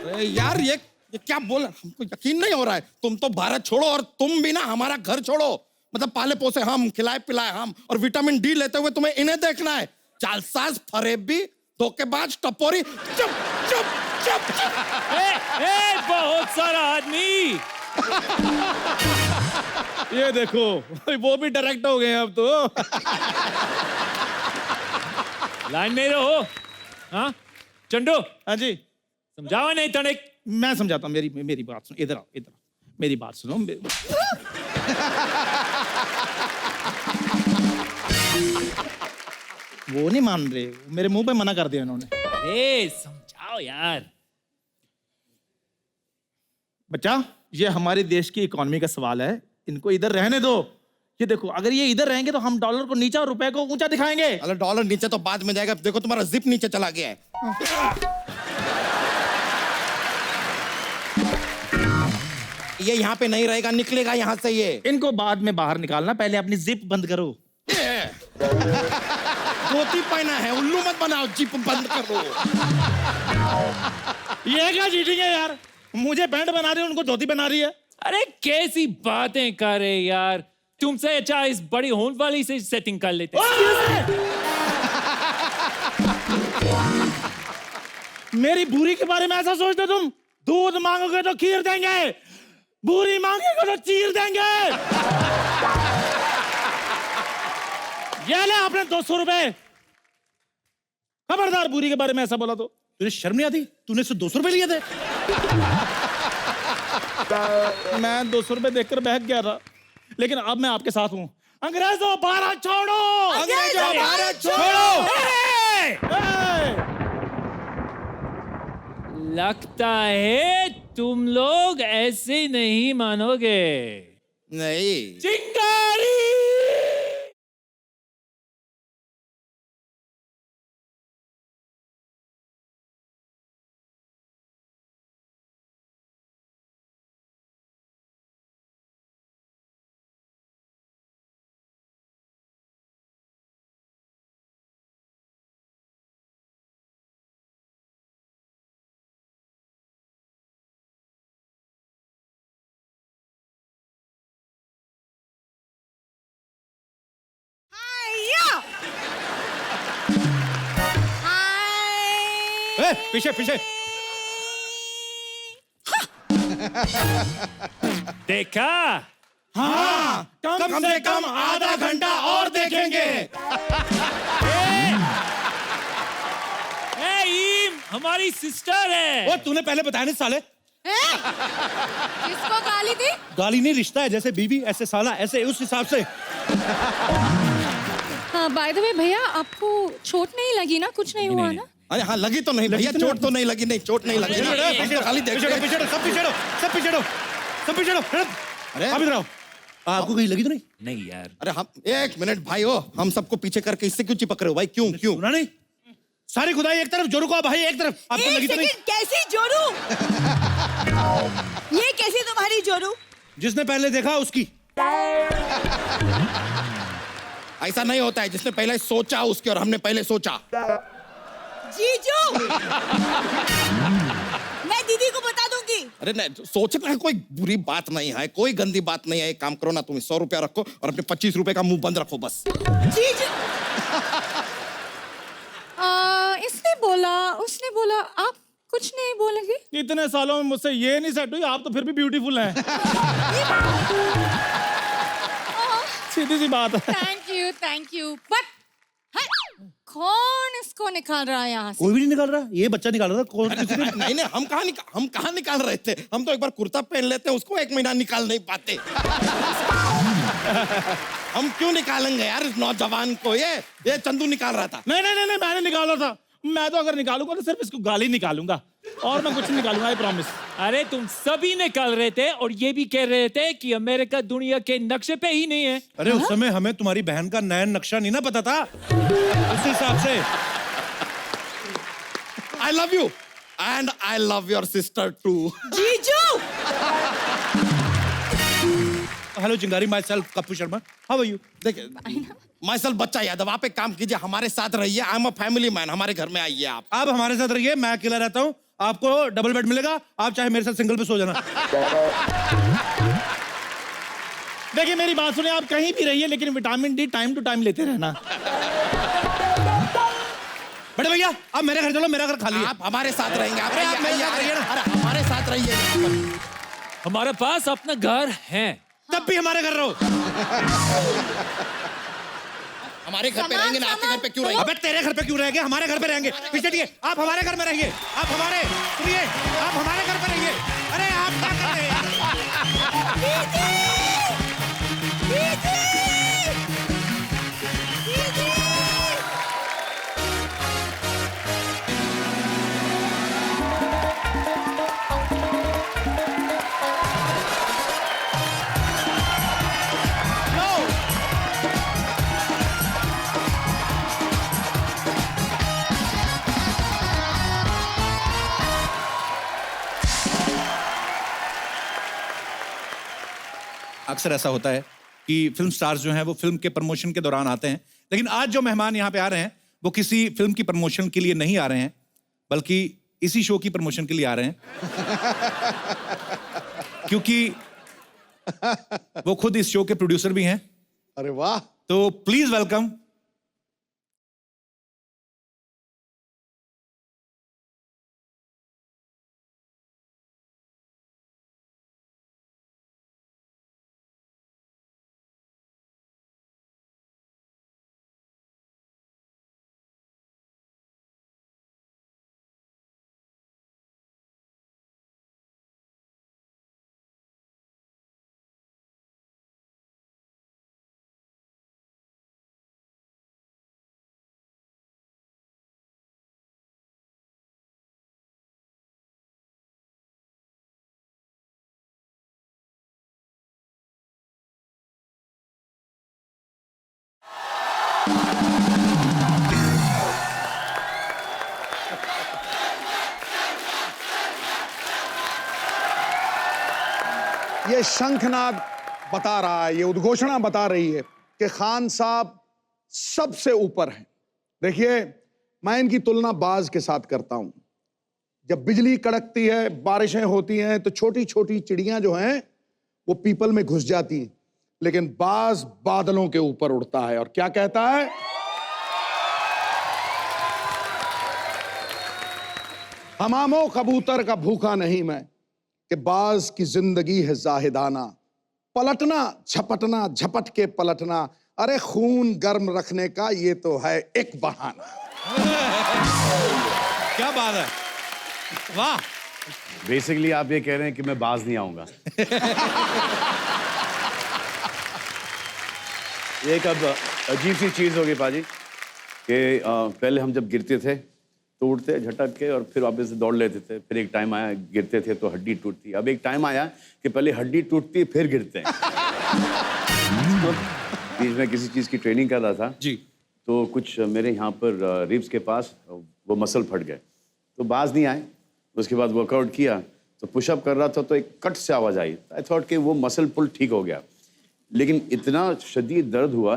Speaker 8: अरे यार ये क्या बोला, हमको यकीन नहीं हो रहा है। तुम तो भारत छोड़ो और तुम भी ना हमारा घर छोड़ो। मतलब पाले पोसे हम, खिलाए पिलाए हम, और विटामिन डी लेते हुए तुम्हें इन्हें देखना है। चालसाज, फरेबी, धोखेबाज, टपोरी। चुप चुप चुप चुप।
Speaker 7: बहुत सारा आदमी।
Speaker 2: ये देखो, वो भी डायरेक्ट हो गए अब तो।
Speaker 7: लाइन में रहो। हाँ चंडू।
Speaker 2: हाँ जी।
Speaker 7: समझावा नहीं तनिक।
Speaker 2: मैं समझाता हूँ, मेरी बात सुनो, इधर आओ, इधर आओ, मेरी बात सुनो। वो नहीं मान रहे, मेरे मुंह पे मना कर दिया इन्होंने।
Speaker 7: ए समझाओ यार।
Speaker 10: बच्चा, ये हमारे देश की इकोनॉमी का सवाल है, इनको इधर रहने दो। ये देखो, अगर ये इधर रहेंगे तो हम डॉलर को नीचा और रुपए को ऊंचा दिखाएंगे।
Speaker 8: अरे डॉलर नीचे तो बाद में जाएगा, देखो तुम्हारा जिप नीचे चला गया है। ये यहाँ पे नहीं रहेगा, निकलेगा यहाँ से ये।
Speaker 10: इनको बाद में बाहर निकालना, पहले अपनी जिप बंद करो।
Speaker 8: धोती पहना है, उल्लू मत बनाओ, जिप बंद करो।
Speaker 10: ये क्या चीटिंग है यार? मुझे पैंट बना रही है, उनको धोती बना रही है।
Speaker 7: अरे कैसी बातें कर रहे यार, तुमसे अच्छा इस बड़ी होल वाली से सेटिंग कर लेते।
Speaker 10: मेरी बूरी के बारे में ऐसा सोचते तुम? दूध मांगोगे तो खीर देंगे, बूरी मांगोगे तो चीर देंगे। ये ले आपने 200 रुपए। खबरदार बूरी के बारे में ऐसा बोला तो।
Speaker 2: तुझे शर्म नहीं आती? तूने इससे 200 रुपए लिए थे?
Speaker 10: मैं 200 रुपए देखकर बहक गया था, लेकिन अब मैं आपके साथ हूँ। अंग्रेजों भारत छोड़ो!
Speaker 8: अंग्रेजों भारत छोड़ो!
Speaker 7: लगता है तुम लोग ऐसे नहीं मानोगे।
Speaker 8: नहीं।
Speaker 10: चिंगारी!
Speaker 2: ए, पीछे पीछे।
Speaker 7: देखा?
Speaker 8: हाँ, कम से कम आधा घंटा और देखेंगे।
Speaker 7: ईम हमारी सिस्टर है।
Speaker 2: वो तूने पहले बताया नहीं साले।
Speaker 9: किसको गाली दी?
Speaker 2: गाली नहीं, रिश्ता है, जैसे बीवी ऐसे साला, ऐसे उस हिसाब से।
Speaker 6: हाँ, बाय द वे भैया, आपको चोट नहीं लगी ना? कुछ नहीं हुआ ना?
Speaker 8: अरे हाँ, लगी तो नहीं भैया, चोट तो नहीं लगी, नहीं चोट नहीं लगी। खाली देख
Speaker 2: पीछे हटो, पीछे हटो, सब पीछे हटो, सब पीछे हटो, सब पीछे हटो।
Speaker 8: अरे
Speaker 2: आप इधर आओ। आपको कहीं लगी तो नहीं?
Speaker 7: नहीं यार।
Speaker 8: अरे हम 1 मिनट भाई हो, हम सबको पीछे करके इससे क्यों चिपक रहे हो भाई? क्यों क्यों?
Speaker 2: सुना नहीं? सारी खुदाई एक तरफ, जोरू को भाई एक तरफ। आपको लगी तो नहीं?
Speaker 9: कैसी जोरू? ये कैसी तुम्हारी जोरू?
Speaker 2: जिसने पहले देखा उसकी।
Speaker 8: ऐसा नहीं होता है, जिसने पहले सोचा उसकी, और हमने पहले सोचा।
Speaker 9: जीजू, मैं दीदी को बता दूंगी।
Speaker 8: अरे नहीं, सोचना है कोई बुरी बात नहीं है, कोई गंदी बात नहीं है। एक काम करो ना, तुम 100 रुपया रखो और अपने 25 रुपए का मुंह बंद रखो बस।
Speaker 9: जीजू,
Speaker 6: उसने बोला आप कुछ नहीं बोलेंगे?
Speaker 10: इतने सालों में मुझसे ये नहीं सेट हुई, आप तो फिर भी ब्यूटीफुल हैं। सीधी सी बात है।
Speaker 6: थैंक यू बट कौन इसको निकाल रहा है यहाँ से?
Speaker 2: कोई भी नहीं निकाल रहा, ये बच्चा निकाल रहा था। कौन?
Speaker 8: नहीं नहीं, हम कहाँ निकाल रहे थे? हम तो एक बार कुर्ता पहन लेते, उसको 1 महीना निकाल नहीं पाते। हम क्यों निकालेंगे यार इस नौजवान को? ये चंदू निकाल रहा था।
Speaker 10: नहीं नहीं नहीं, मैंने निकाला था। मैं तो अगर निकालूंगा तो सिर्फ इसको गाली निकालूंगा, और मैं कुछ नहीं निकालूंगा, आई प्रॉमिस।
Speaker 7: अरे तुम सभी निकाल रहे थे और ये भी कह रहे थे कि अमेरिका दुनिया के नक्शे पे ही नहीं है।
Speaker 2: अरे उस समय हमें तुम्हारी बहन का नया नक्शा नहीं ना पता था, उस हिसाब से।
Speaker 8: I love you and I love your sister too.
Speaker 9: जीजू,
Speaker 2: हेलो चिंगारी, myself Kappu Sharma, how are you?
Speaker 8: देखिए, myself बच्चा यादव, आप एक काम कीजिए, हमारे साथ रहिए। I am a family man, हमारे घर में आइए आप।
Speaker 2: आप हमारे साथ रहिए, मैं अकेला रहता हूँ, आपको डबल बेड मिलेगा, आप चाहे मेरे साथ सिंगल पे सो जाना।
Speaker 10: देखिए मेरी बात सुनिए, आप कहीं भी रहिए, लेकिन vitamin D time to time लेते रहना।
Speaker 2: बड़े भैया, आप मेरे घर चलो, मेरा घर खाली है।
Speaker 8: आप हमारे साथ रहेंगे। आप
Speaker 2: अरे आप मेरे साथ रहिए ना।
Speaker 8: अरे हमारे साथ रहिए।
Speaker 7: हमारे पास अपना घर है।
Speaker 2: तब भी हमारे घर रहो।
Speaker 8: हमारे घर पे रहेंगे ना, आपके घर पे क्यों रहेंगे?
Speaker 2: अबे तेरे घर पे क्यों रहेंगे? हमारे घर पे रहेंगे। पीछे हटिए, आप हमारे घर में रहिए। आप हमारे, सुनिए, आप हमारे घर पे रहिए। अरे आप क्या कर रहे हैं? अक्सर ऐसा होता है कि फिल्म स्टार्स जो हैं वो फिल्म के प्रमोशन के दौरान आते हैं, लेकिन आज जो मेहमान यहाँ पे आ रहे हैं वो किसी फिल्म की प्रमोशन के लिए नहीं आ रहे हैं, बल्कि इसी शो की प्रमोशन के लिए आ रहे हैं क्योंकि वो खुद इस शो के प्रोड्यूसर भी हैं।
Speaker 1: अरे वाह।
Speaker 2: तो प्लीज वेलकम
Speaker 1: ये शंखनाद बता रहा है, ये उद्घोषणा बता रही है कि खान साहब सबसे ऊपर हैं। देखिए, मैं इनकी तुलना बाज के साथ करता हूं। जब बिजली कड़कती है, बारिशें होती हैं, तो छोटी छोटी चिड़ियां जो हैं वो पीपल में घुस जाती हैं, लेकिन बाज बादलों के ऊपर उड़ता है और क्या कहता है? हमामो कबूतर का भूखा नहीं मैं, कि बाज की जिंदगी है जाहिदाना, पलटना झपटना झपट के पलटना, अरे खून गर्म रखने का ये तो है एक बहाना।
Speaker 2: क्या बात है, वाह।
Speaker 11: बेसिकली आप ये कह रहे हैं कि मैं बाज नहीं आऊंगा। ये एक अब अजीब सी चीज होगी पाजी कि पहले हम जब गिरते थे तो उठते झटक के और फिर वापस दौड़ लेते थे, फिर एक टाइम आया गिरते थे तो हड्डी टूटती, अब एक टाइम आया कि पहले हड्डी टूटती फिर गिरते हैं। तो बीच में किसी चीज़ की ट्रेनिंग कर रहा था
Speaker 2: जी,
Speaker 11: तो कुछ मेरे यहाँ पर रिब्स के पास वो मसल फट गए, तो बाज नहीं आए। उसके बाद वर्कआउट किया तो पुशअप कर रहा था तो एक कट से आवाज़ आई। आई थॉट कि वो मसल पुल ठीक हो गया, लेकिन इतना शदीद दर्द हुआ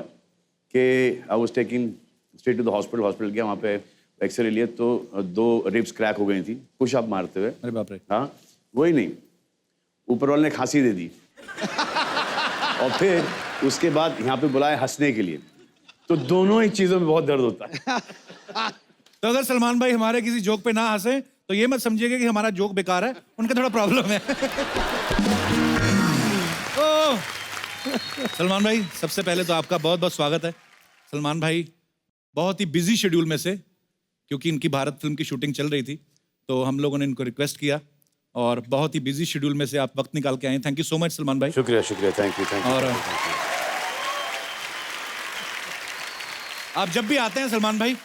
Speaker 11: कि I was taking straight to the hospital गया, वहाँ पे एक्सरे लिए तो 2 रिब्स क्रैक हो गई थी पुशअप मारते हुए।
Speaker 2: अरे बाप रे।
Speaker 11: हाँ, वही नहीं, ऊपर वाले ने खांसी दे दी और फिर उसके बाद यहाँ पे बुलाया हंसने के लिए, तो दोनों ही चीज़ों में बहुत दर्द होता है।
Speaker 2: तो अगर सलमान भाई हमारे किसी जोक पे ना हंसे तो ये मत समझिएगा कि हमारा जोक बेकार है, उनका थोड़ा प्रॉब्लम है। सलमान भाई, सबसे पहले तो आपका बहुत बहुत स्वागत है। सलमान भाई बहुत ही बिजी शेड्यूल में से, क्योंकि इनकी भारत फिल्म की शूटिंग चल रही थी, तो हम लोगों ने इनको रिक्वेस्ट किया और बहुत ही बिजी शेड्यूल में से आप वक्त निकाल के आए। Thank you so much Salman भाई।
Speaker 11: शुक्रिया शुक्रिया, थैंक यू।
Speaker 2: और आप जब भी आते हैं सलमान भाई,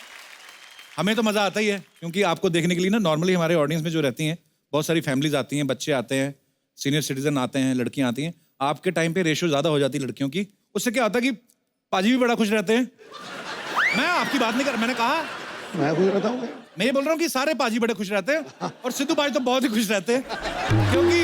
Speaker 2: हमें तो मज़ा आता ही है, क्योंकि आपको देखने के लिए ना नॉर्मली हमारे ऑडियंस में जो रहती हैं बहुत सारी फैमिलीज आती हैं, बच्चे आते हैं, सीनियर सिटीजन आते हैं, लड़कियां आती हैं। आपके टाइम पे रेशो ज़्यादा हो जाती है लड़कियों की, उससे क्या होता है कि पाजी भी बड़ा खुश रहते हैं। मैं आपकी बात नहीं कर, मैंने कहा
Speaker 1: मैं खुश रहता हूँ,
Speaker 2: मैं ये बोल रहा हूँ कि सारे पाजी बड़े खुश रहते हैं और सिद्धू पाजी तो बहुत ही खुश रहते हैं, क्योंकि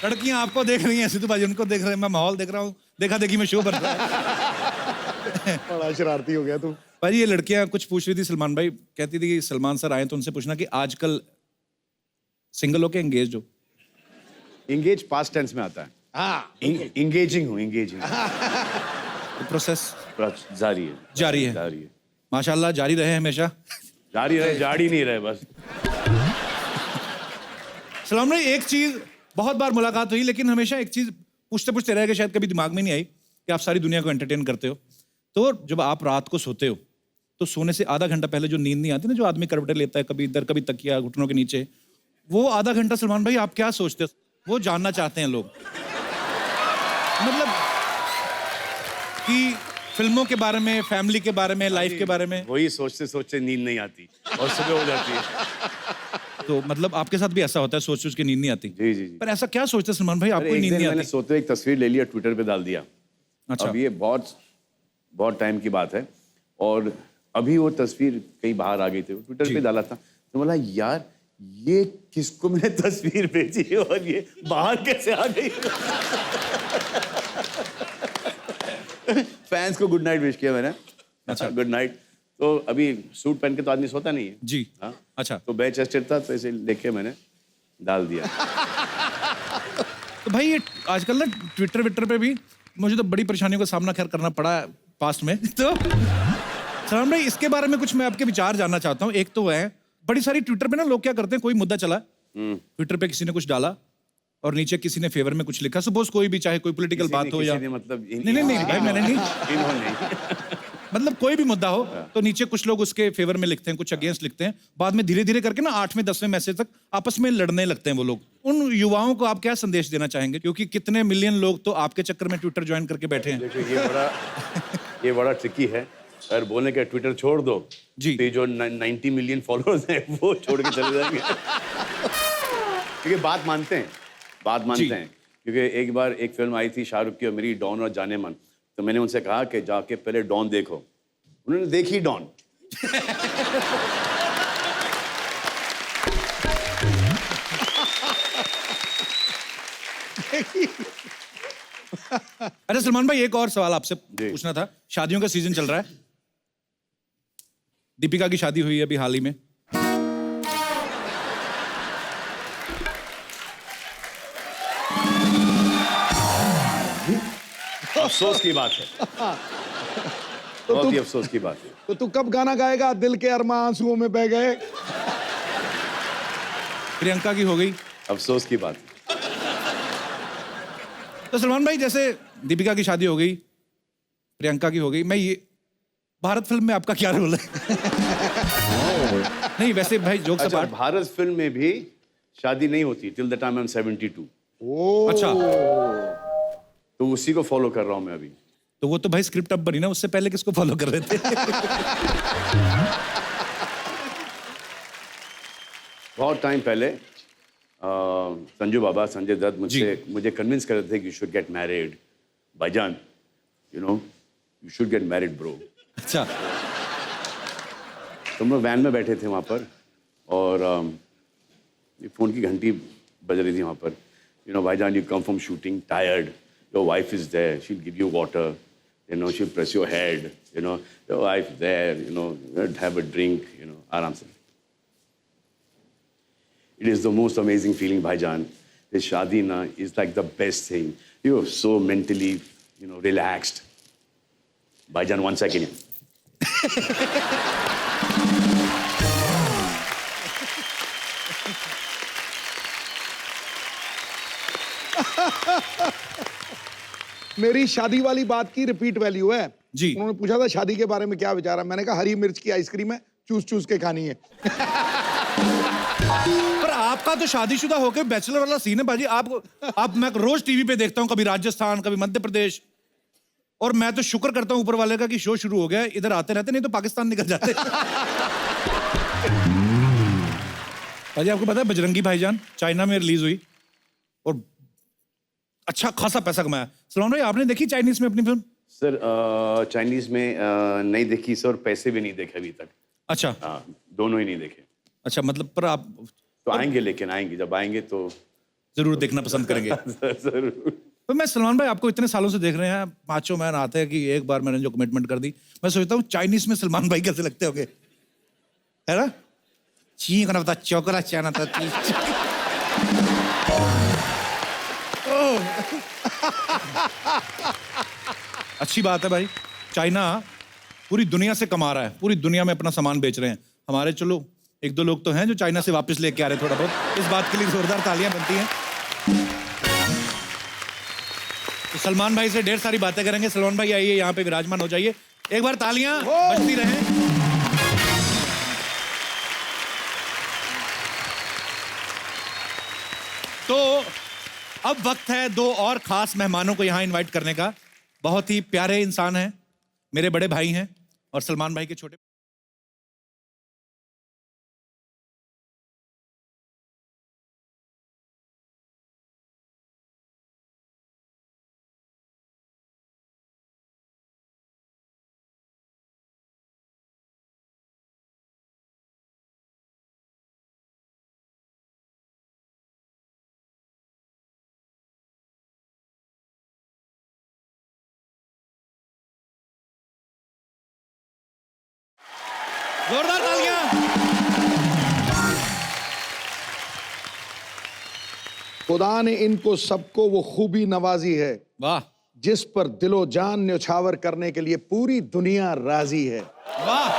Speaker 2: लड़कियां आपको देख रही हैं, सिद्धू पाजी उनको देख रहे हैं, मैं माहौल देख रहा हूँ, देखा देखी में शो बन रहा है।
Speaker 1: बड़ा शरारती हो गया तू।
Speaker 2: भाई ये लड़कियां कुछ पूछ रही थी सलमान भाई, कहती थी कि सलमान सर आए तो उनसे पूछना कि आजकल सिंगल हो के एंगेज हो?
Speaker 11: इंगेज पास्ट टेंस में आता है।
Speaker 1: हाँ,
Speaker 11: इंगेजिंग हूँ, इंगेजिंग।
Speaker 2: प्रोसेस
Speaker 11: जारी है,
Speaker 2: जारी है,
Speaker 11: जारी है,
Speaker 2: माशाल्लाह जारी रहे हमेशा।
Speaker 11: जारी रहे, जाड़ी नहीं रहे बस।
Speaker 2: सलमान भाई एक चीज, बहुत बार मुलाकात हुई, लेकिन हमेशा एक चीज पूछते पूछते रह गए, शायद कभी दिमाग में नहीं आई कि आप सारी दुनिया को एंटरटेन करते हो। तो जब आप रात को सोते हो तो सोने से आधा घंटा पहले जो नींद नहीं आती ना, जो आदमी करवटें लेता है, कभी इधर कभी तकिया घुटनों के नीचे, वो आधा घंटा सलमान भाई आप क्या सोचते हो? वो जानना चाहते हैं लोग, मतलब कि फिल्मों के बारे में, फैमिली के बारे में, लाइफ के बारे में।
Speaker 11: वही सोचते सोचते नींद नहीं आती और सुबह हो जाती है।
Speaker 2: तो मतलब आपके साथ भी ऐसा होता है, सोच सोच के नींद नहीं आती?
Speaker 11: जी जी जी।
Speaker 2: पर ऐसा क्या सोचते सलमान भाई, आपको नींद नहीं
Speaker 11: मैंने
Speaker 2: आती?
Speaker 11: सोते एक तस्वीर ले लिया, ट्विटर पे डाल दिया।
Speaker 2: अच्छा।
Speaker 11: अब ये बहुत टाइम की बात है, और अभी वो तस्वीर कहीं बाहर आ गई थी, ट्विटर पे डाला था, तो बोला यार ये किसको मैंने तस्वीर भेजी है और ये बाहर कैसे आ गई? फैंस को गुड नाइट विश किया मैंने। अच्छा, गुड नाइट। तो अभी सूट पहन के तो आदमी सोता नहीं है
Speaker 2: जी।
Speaker 11: हाँ।
Speaker 2: अच्छा,
Speaker 11: तो बेड चेस्टेड था तो ऐसे लेके मैंने डाल दिया।
Speaker 2: तो भाई ये आजकल ना ट्विटर विटर पे भी मुझे तो बड़ी परेशानियों का सामना खैर करना पड़ा पास्ट में। तो सलमान भाई इसके बारे में कुछ मैं आपके विचार जानना चाहता हूँ। एक तो है बड़ी सारी ट्विटर पे ना लोग क्या करते हैं, कोई मुद्दा चला ट्विटर पे, किसी ने कुछ डाला और नीचे किसी ने फेवर में कुछ लिखा, सपोज कोई भी, चाहे कोई पॉलिटिकल बात हो या
Speaker 11: मतलब
Speaker 2: नहीं भाई मैंने नहीं,
Speaker 11: इन्होंने
Speaker 2: मतलब कोई भी मुद्दा हो तो नीचे कुछ लोग उसके फेवर में लिखते हैं, कुछ अगेंस्ट लिखते हैं, बाद में धीरे धीरे करके ना 8वें 10वें मैसेज तक आपस में लड़ने लगते हैं वो लोग। उन युवाओं को आप क्या संदेश देना चाहेंगे, क्योंकि कितने मिलियन लोग तो आपके चक्कर में ट्विटर ज्वाइन करके बैठे हैं।
Speaker 11: देखो ये बड़ा ट्रिकी है। अगर बोलने का ट्विटर छोड़ दो
Speaker 2: जी,
Speaker 11: तो जो 90 मिलियन फॉलोअर्स हैं वो छोड़ के चले जाएंगे। क्योंकि बात मानते हैं क्योंकि एक बार एक फिल्म आई थी शाहरुख की और मेरी, डॉन और जाने मन। तो मैंने उनसे कहा कि जाके पहले डॉन देखो, उन्होंने देखी डॉन।
Speaker 2: अरे सलमान भाई एक और सवाल आपसे पूछना था। शादियों का सीजन चल रहा है, दीपिका की शादी हुई है अभी हाल ही में।
Speaker 11: अफसोस की बात है, बहुत ही अफसोस की बात है।
Speaker 1: तो तू कब गाना गाएगा, दिल के अरमां आंसुओं में बह गए?
Speaker 2: प्रियंका की हो गई,
Speaker 11: अफसोस की बात है।
Speaker 2: तो सलमान भाई जैसे दीपिका की शादी हो गई, प्रियंका की हो गई, मैं ये भारत फिल्म में आपका क्या रोल है? नहीं वैसे भाई जोक्स
Speaker 11: अच्छा,
Speaker 2: अपार्ट,
Speaker 11: भारत फिल्म में भी शादी नहीं होती till the time I am 72।
Speaker 2: अच्छा
Speaker 11: तो उसी को फॉलो कर रहा हूं मैं अभी।
Speaker 2: तो वो तो भाई स्क्रिप्ट अब बनी ना, उससे पहले किसको फॉलो कर रहे थे?
Speaker 11: बहुत टाइम पहले संजू बाबा, संजय दत्त मुझे कन्विंस कर रहे थे कि यू शुड गेट मैरिड भाईजान, you know you should get married bro.
Speaker 2: अच्छा,
Speaker 11: तो हम लोग वैन में बैठे थे वहाँ पर और फोन की घंटी बज रही थी वहाँ पर। यू नो भाईजान, you come from shooting tired, your wife is there, she will give you water, you know she will press your head, you know your wife is there, you know have a drink, you know आराम से। It is the most amazing feeling, Bhaijan. This shaadi na is like the best thing. You're so mentally, you know, relaxed. Bhaijan, 1 second.
Speaker 1: मेरी शादी वाली बात की repeat value है
Speaker 2: जी।
Speaker 1: उन्होंने पूछा था शादी के बारे में क्या विचार है, मैंने कहा हरी मिर्च की आइसक्रीम है, चूस चूस के खानी है।
Speaker 2: पर आपका तो शादीशुदा होकर बैचलर वाला सीन है बाजी। आप मैं रोज टीवी पे देखता हूँ, कभी राजस्थान कभी मध्य प्रदेश, और मैं तो शुक्र करता हूँ ऊपर वाले का कि शो शुरू हो गया, इधर आते रहते, नहीं तो पाकिस्तान निकल जाते। बाजी आपको पता है बजरंगी भाईजान चाइना में रिलीज हुई और अच्छा खासा पैसा कमाया। सलमान भाई आपने देखी चाइनीज में अपनी फिल्म?
Speaker 11: सर चाइनीज में नहीं देखी सर, पैसे भी नहीं देखे अभी तक।
Speaker 2: अच्छा
Speaker 11: दोनों ही नहीं देखे।
Speaker 2: अच्छा, मतलब पर आप
Speaker 11: तो आएंगे, लेकिन आएंगे, जब आएंगे तो
Speaker 2: जरूर देखना पसंद करेंगे।
Speaker 11: जरूर।
Speaker 2: तो मैं सलमान भाई आपको इतने सालों से देख रहे हैं, पांचों मैन आते हैं कि एक बार मैंने जो कमिटमेंट कर दी, मैं सोचता हूँ चाइनीज में सलमान भाई कैसे लगते होंगे, है ना? ची करना पता, चौकरा चाना था। अच्छी बात है भाई, चाइना पूरी दुनिया से कमा रहा है, पूरी दुनिया में अपना सामान बेच रहे हैं। हमारे चलो एक दो लोग तो हैं जो चाइना से वापस लेके आ रहे हैं थोड़ा बहुत, इस बात के लिए जोरदार तालियां बनती हैं। तो सलमान भाई से ढेर सारी बातें करेंगे। सलमान भाई आइए यहाँ पे विराजमान हो जाइए, एक बार तालियां बजती रहें। तो अब वक्त है दो और खास मेहमानों को यहाँ इनवाइट करने का। बहुत ही प्यारे इंसान हैं, मेरे बड़े भाई हैं और सलमान भाई के छोटे जोरदार तालियां।
Speaker 1: खुदा ने इनको सबको वो खूबी नवाजी है
Speaker 2: वाह
Speaker 1: जिस पर दिलो जान न्यौछावर करने के लिए पूरी दुनिया राजी है।
Speaker 2: वाह।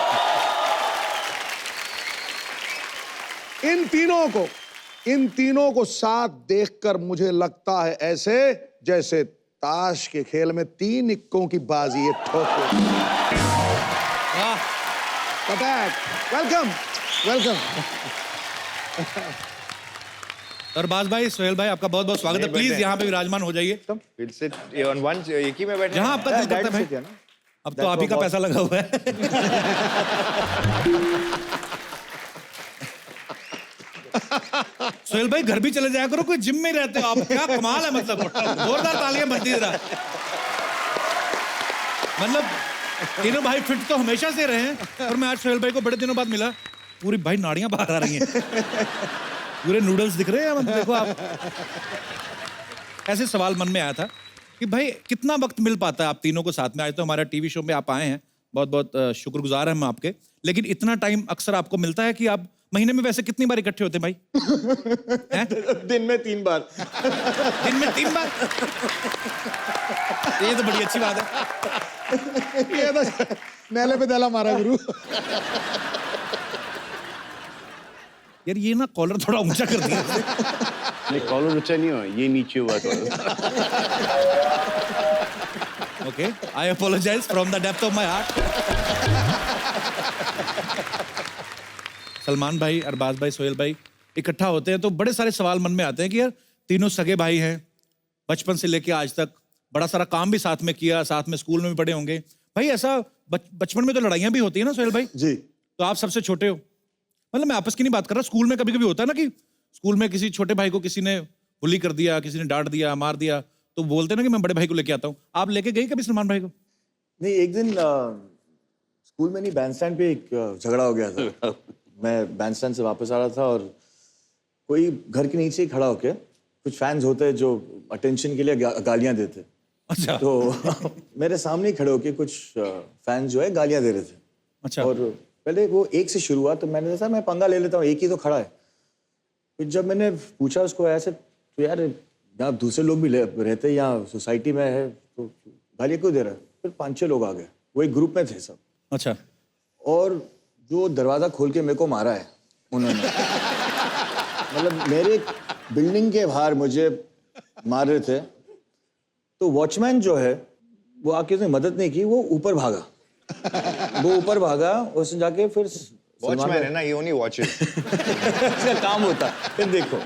Speaker 1: इन तीनों को साथ देखकर मुझे लगता है ऐसे जैसे ताश के खेल में 3 इक्कों की बाजी है। ठोको। Welcome welcome.
Speaker 2: अरबाज भाई, सोहेल भाई, आपका बहुत बहुत स्वागत है। प्लीज यहाँ पे विराजमान हो जाइए।
Speaker 12: एक ही में बैठे
Speaker 2: जहाँ आपका दिल करता है भाई। अब तो आप ही का पैसा लगा हुआ है। सोहेल भाई घर भी चले जाया करो, कोई जिम में रहते हो आप, क्या कमाल है। मतलब जोरदार तालियां बनती जरा। मतलब तीनों भाई फिट तो हमेशा से रहे हैं, पर मैं आज सोहेल भाई को बड़े दिनों बाद मिला, पूरी भाई नाड़ियां बाहर आ रही हैं, पूरे नूडल्स दिख रहे हैं। मतलब देखो आप, ऐसे सवाल मन में आया था कि भाई कितना वक्त मिल पाता है आप तीनों को साथ में। आज तो हमारा टीवी शो में आप आए हैं, बहुत बहुत शुक्रगुजार हैं हम आपके, लेकिन इतना टाइम अक्सर आपको मिलता है कि आप महीने में वैसे कितनी बार इकट्ठे होते हैं भाई?
Speaker 12: दिन में 3 बार।
Speaker 2: दिन में 3 बार? ये तो बड़ी अच्छी बात है।
Speaker 1: ये तो नेले पे दला मारा गुरु।
Speaker 2: यार ये ना कॉलर थोड़ा ऊंचा कर दिया।
Speaker 11: नहीं, कॉलर ऊंचा नहीं हुआ, ये नीचे हुआ collar.
Speaker 2: Okay, I apologize from the depth of my heart. Salman भाई, अरबाज भाई, सोहेल भाई इकट्ठा होते हैं तो बड़े सारे सवाल मन में आते हैं कि यार तीनों सगे भाई हैं, बचपन से लेके आज तक बड़ा सारा काम भी साथ में किया, साथ में स्कूल में भी पढ़े होंगे भाई। ऐसा बचपन में तो लड़ाइयां भी होती है ना सोहेल भाई
Speaker 1: जी?
Speaker 2: तो आप सबसे छोटे हो, मतलब मैं आपस की नहीं बात कर रहा, स्कूल में कभी कभी होता है ना कि स्कूल में किसी छोटे भाई को किसी ने बुली कर दिया, किसी ने डांट दिया, मार दिया, तो बोलते ना कि मैं बड़े भाई को लेके आता हूँ। आप लेके गए कभी सलमान भाई को?
Speaker 12: नहीं, एक दिन स्कूल में नहीं, बैंडस्टैंड पे एक झगड़ा हो गया था। मैं बैंडस्टैंड से वापस आ रहा था और कोई घर के नीचे ही खड़ा होके, कुछ फैंस होते हैं जो अटेंशन के लिए गालियां देते।
Speaker 2: अच्छा।
Speaker 12: तो मेरे सामने ही खड़े होके कुछ फैंस जो है गालियां दे रहे थे।
Speaker 2: अच्छा।
Speaker 12: और पहले वो एक से शुरू हुआ तो मैंने सोचा मैं पंगा ले लेता हूँ, एक ही तो खड़ा है। फिर जब मैंने पूछा उसको ऐसे, तो यार यहाँ दूसरे लोग भी रहते हैं, यहाँ सोसाइटी में है, तो गालियाँ क्यों दे रहा है? फिर 5-6 लोग आ गए, वो एक ग्रुप में थे सब।
Speaker 2: अच्छा।
Speaker 12: और जो दरवाजा खोल के मेरे को मारा है उन्होंने, मतलब मेरे बिल्डिंग के बाहर मुझे मार रहे थे, तो वॉचमैन जो है वो आके उसने मदद नहीं की, वो ऊपर भागा। वो ऊपर भागा, उसने जाके फिर
Speaker 13: वॉचमैन है ना, ये ओनली वॉचेस।
Speaker 12: इसका काम होता। फिर देखो,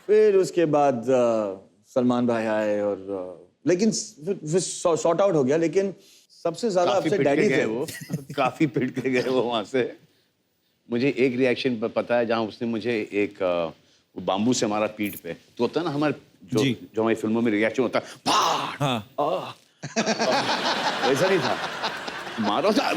Speaker 12: फिर उसके बाद सलमान भाई आए और लेकिन फिर सॉर्ट आउट हो गया, लेकिन सबसे ज्यादा अपसेट डैडी थे।
Speaker 11: वो काफी पिट के गए वो वहां से। मुझे एक रिएक्शन पता है, जहां उसने मुझे एक वो बाम्बू से मारा पीठ पे, तो होता है ना हमारे जो हमारी फिल्मों में रिएक्शन होता है, हाँ। वैसा नहीं था, मारो था।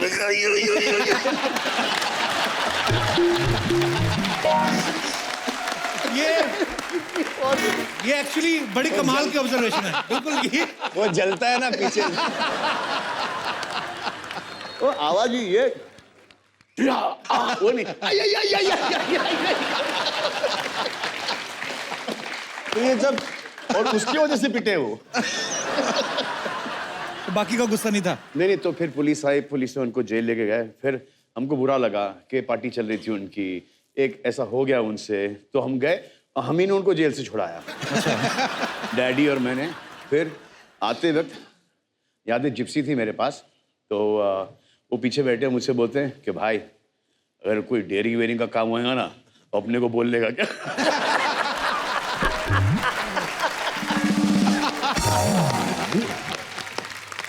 Speaker 2: ये एक्चुअली बड़ी कमाल की ऑब्जर्वेशन है। बिल्कुल ये
Speaker 13: वो जलता है ना पीछे,
Speaker 12: वो आवाज ही ये
Speaker 11: वो नहीं,
Speaker 12: तो ये जब,
Speaker 11: और उसकी वजह से पिटे वो।
Speaker 2: तो बाकी का गुस्सा नहीं था?
Speaker 11: नहीं, तो फिर पुलिस आई, पुलिस ने उनको जेल लेके गए। फिर हमको बुरा लगा कि पार्टी चल रही थी उनकी, एक ऐसा हो गया उनसे, तो हम गए, हम ही ने उनको जेल से छुड़ाया। डैडी और मैंने। फिर आते वक्त याद है जिप्सी थी मेरे पास, तो वो पीछे बैठे मुझसे बोलते हैं कि भाई अगर कोई डेयरिंग वेयरिंग का काम होएगा ना तो अपने को बोल लेगा क्या?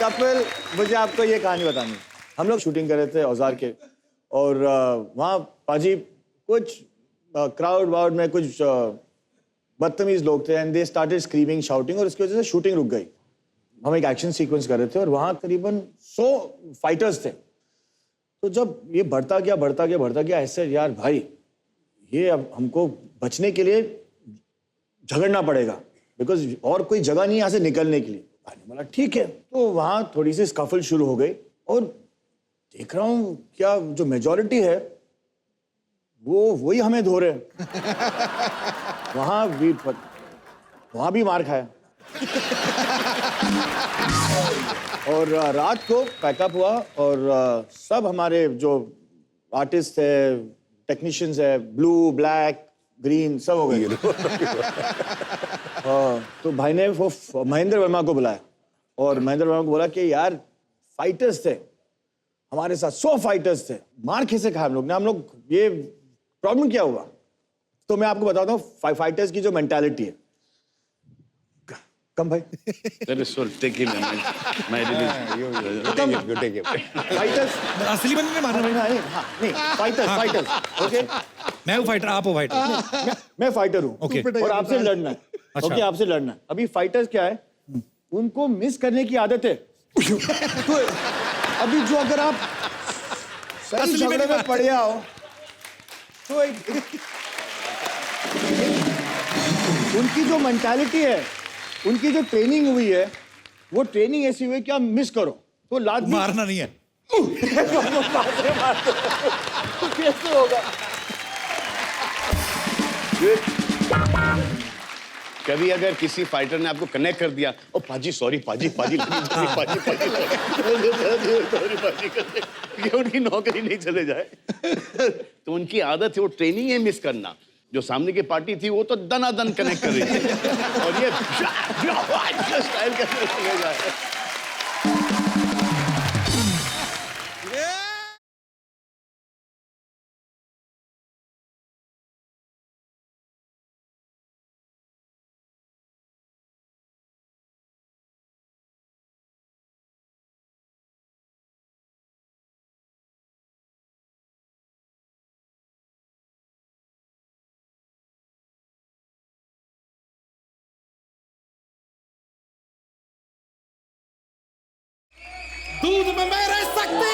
Speaker 12: कपिल, मुझे आपको ये कहानी बतानी। हम लोग शूटिंग कर रहे थे औजार के, और वहाँ पाजी कुछ क्राउड वाउड में कुछ बदतमीज लोग थे, and they started screaming, shouting, और इसकी वजह से शूटिंग रुक गई। हम एक एक्शन सीक्वेंस कर रहे थे और वहाँ करीबन 100 फाइटर्स थे। तो जब ये बढ़ता गया ऐसे, यार भाई ये अब हमको बचने के लिए झगड़ना पड़ेगा, बिकॉज और कोई जगह नहीं यहाँ से निकलने के लिए। बोला ठीक है। तो वहाँ थोड़ी सी स्कफल शुरू हो गई और देख रहा हूँ क्या जो मेजॉरिटी है वो वही हमें धो रहे हैं। वहां भी मार खाया। और रात को पैकअप हुआ और सब हमारे जो आर्टिस्ट है, टेक्नीशियंस है, ब्लू, ब्लैक, ग्रीन, सब हो गए। तो भाई ने वो महेंद्र वर्मा को बुलाया और महेंद्र वर्मा को बोला कि यार फाइटर्स थे हमारे साथ, 100 फाइटर्स थे, मार कैसे खाया हम लोग ने, हम लोग ये प्रॉब्लम क्या हुआ। तो मैं आपको बताता हूँ फाइटर्स की जो मेंटालिटी है। कम भाई फाइटर्स
Speaker 2: असली बंदे ने मारना भाई।
Speaker 12: हाँ, नहीं फाइटर्स ओके।
Speaker 2: मैं हूँ फाइटर, आप हो फाइटर।
Speaker 12: मैं फाइटर हूँ
Speaker 2: ओके।
Speaker 12: और आपसे लड़ना है।
Speaker 2: अच्छा।
Speaker 12: ओके, आपसे लड़ना है। अभी फाइटर्स क्या है, उनको मिस करने की आदत है। तो अभी जो अगर आप सही झगड़े में पड़ जाओ तो उनकी जो मेंटालिटी है, उनकी जो ट्रेनिंग हुई है, वो ट्रेनिंग ऐसी हुई कि आप मिस करो तो लात
Speaker 2: मारना नहीं है।
Speaker 12: कैसे होगा।
Speaker 11: कभी अगर किसी फाइटर ने आपको कनेक्ट कर दिया, ओ पाजी सॉरी पाजी पाजी पाजी कि उनकी नौकरी नहीं चले जाए। तो उनकी आदत है, वो ट्रेनिंग है मिस करना। जो सामने की पार्टी थी वो तो दनादन कनेक्ट कर रही थी और ये स्टाइल करके चले जाए।
Speaker 8: दूध में मैं रह सकती,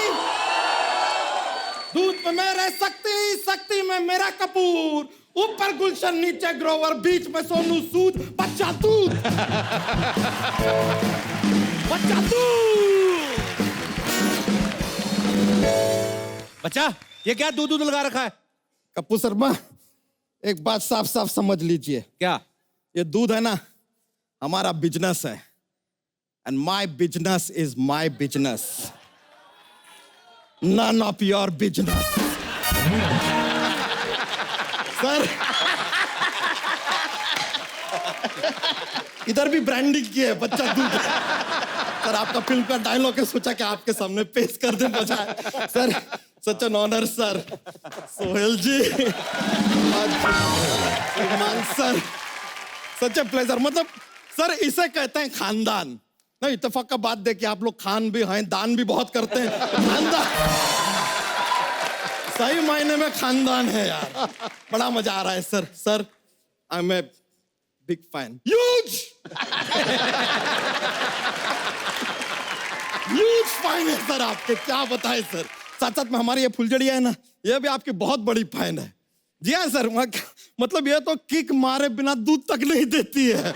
Speaker 8: दूध में मैं रह सकती, शक्ति में मेरा कपूर, ऊपर गुलशन नीचे ग्रोवर, बीच में सोनू सूद, बच्चा दूध, बच्चा दूध।
Speaker 2: बच्चा ये क्या दूध दूध लगा रखा है?
Speaker 8: कप्पू शर्मा, एक बात साफ साफ समझ लीजिए।
Speaker 2: क्या?
Speaker 8: ये दूध है ना, हमारा बिजनेस है। And my business is my business. None of your business. Sir, इधर भी ब्रांडिंग की है, बच्चा दूध। सर आपका फिल्म का डायलॉग है, सोचा कि आपके सामने पेश कर दे बजाय। Sir such an honour sir. Sohail ji, sir such a pleasure. मतलब सर इसे कहते हैं खानदान। नहीं, इत्तेफाक का बात देखिए, आप लोग खान भी हैं, दान भी बहुत करते हैं। खानदान, सही मायने में खानदान है यार। बड़ा मजा आ रहा है sir. Sir I am a big fan, huge huge fan है सर आपके, क्या बताएं सर। साथ साथ में हमारी ये फुलझड़िया है ना, ये भी आपकी बहुत बड़ी फैन है। जी हाँ सर, मतलब ये तो किक मारे बिना दूध तक नहीं देती है।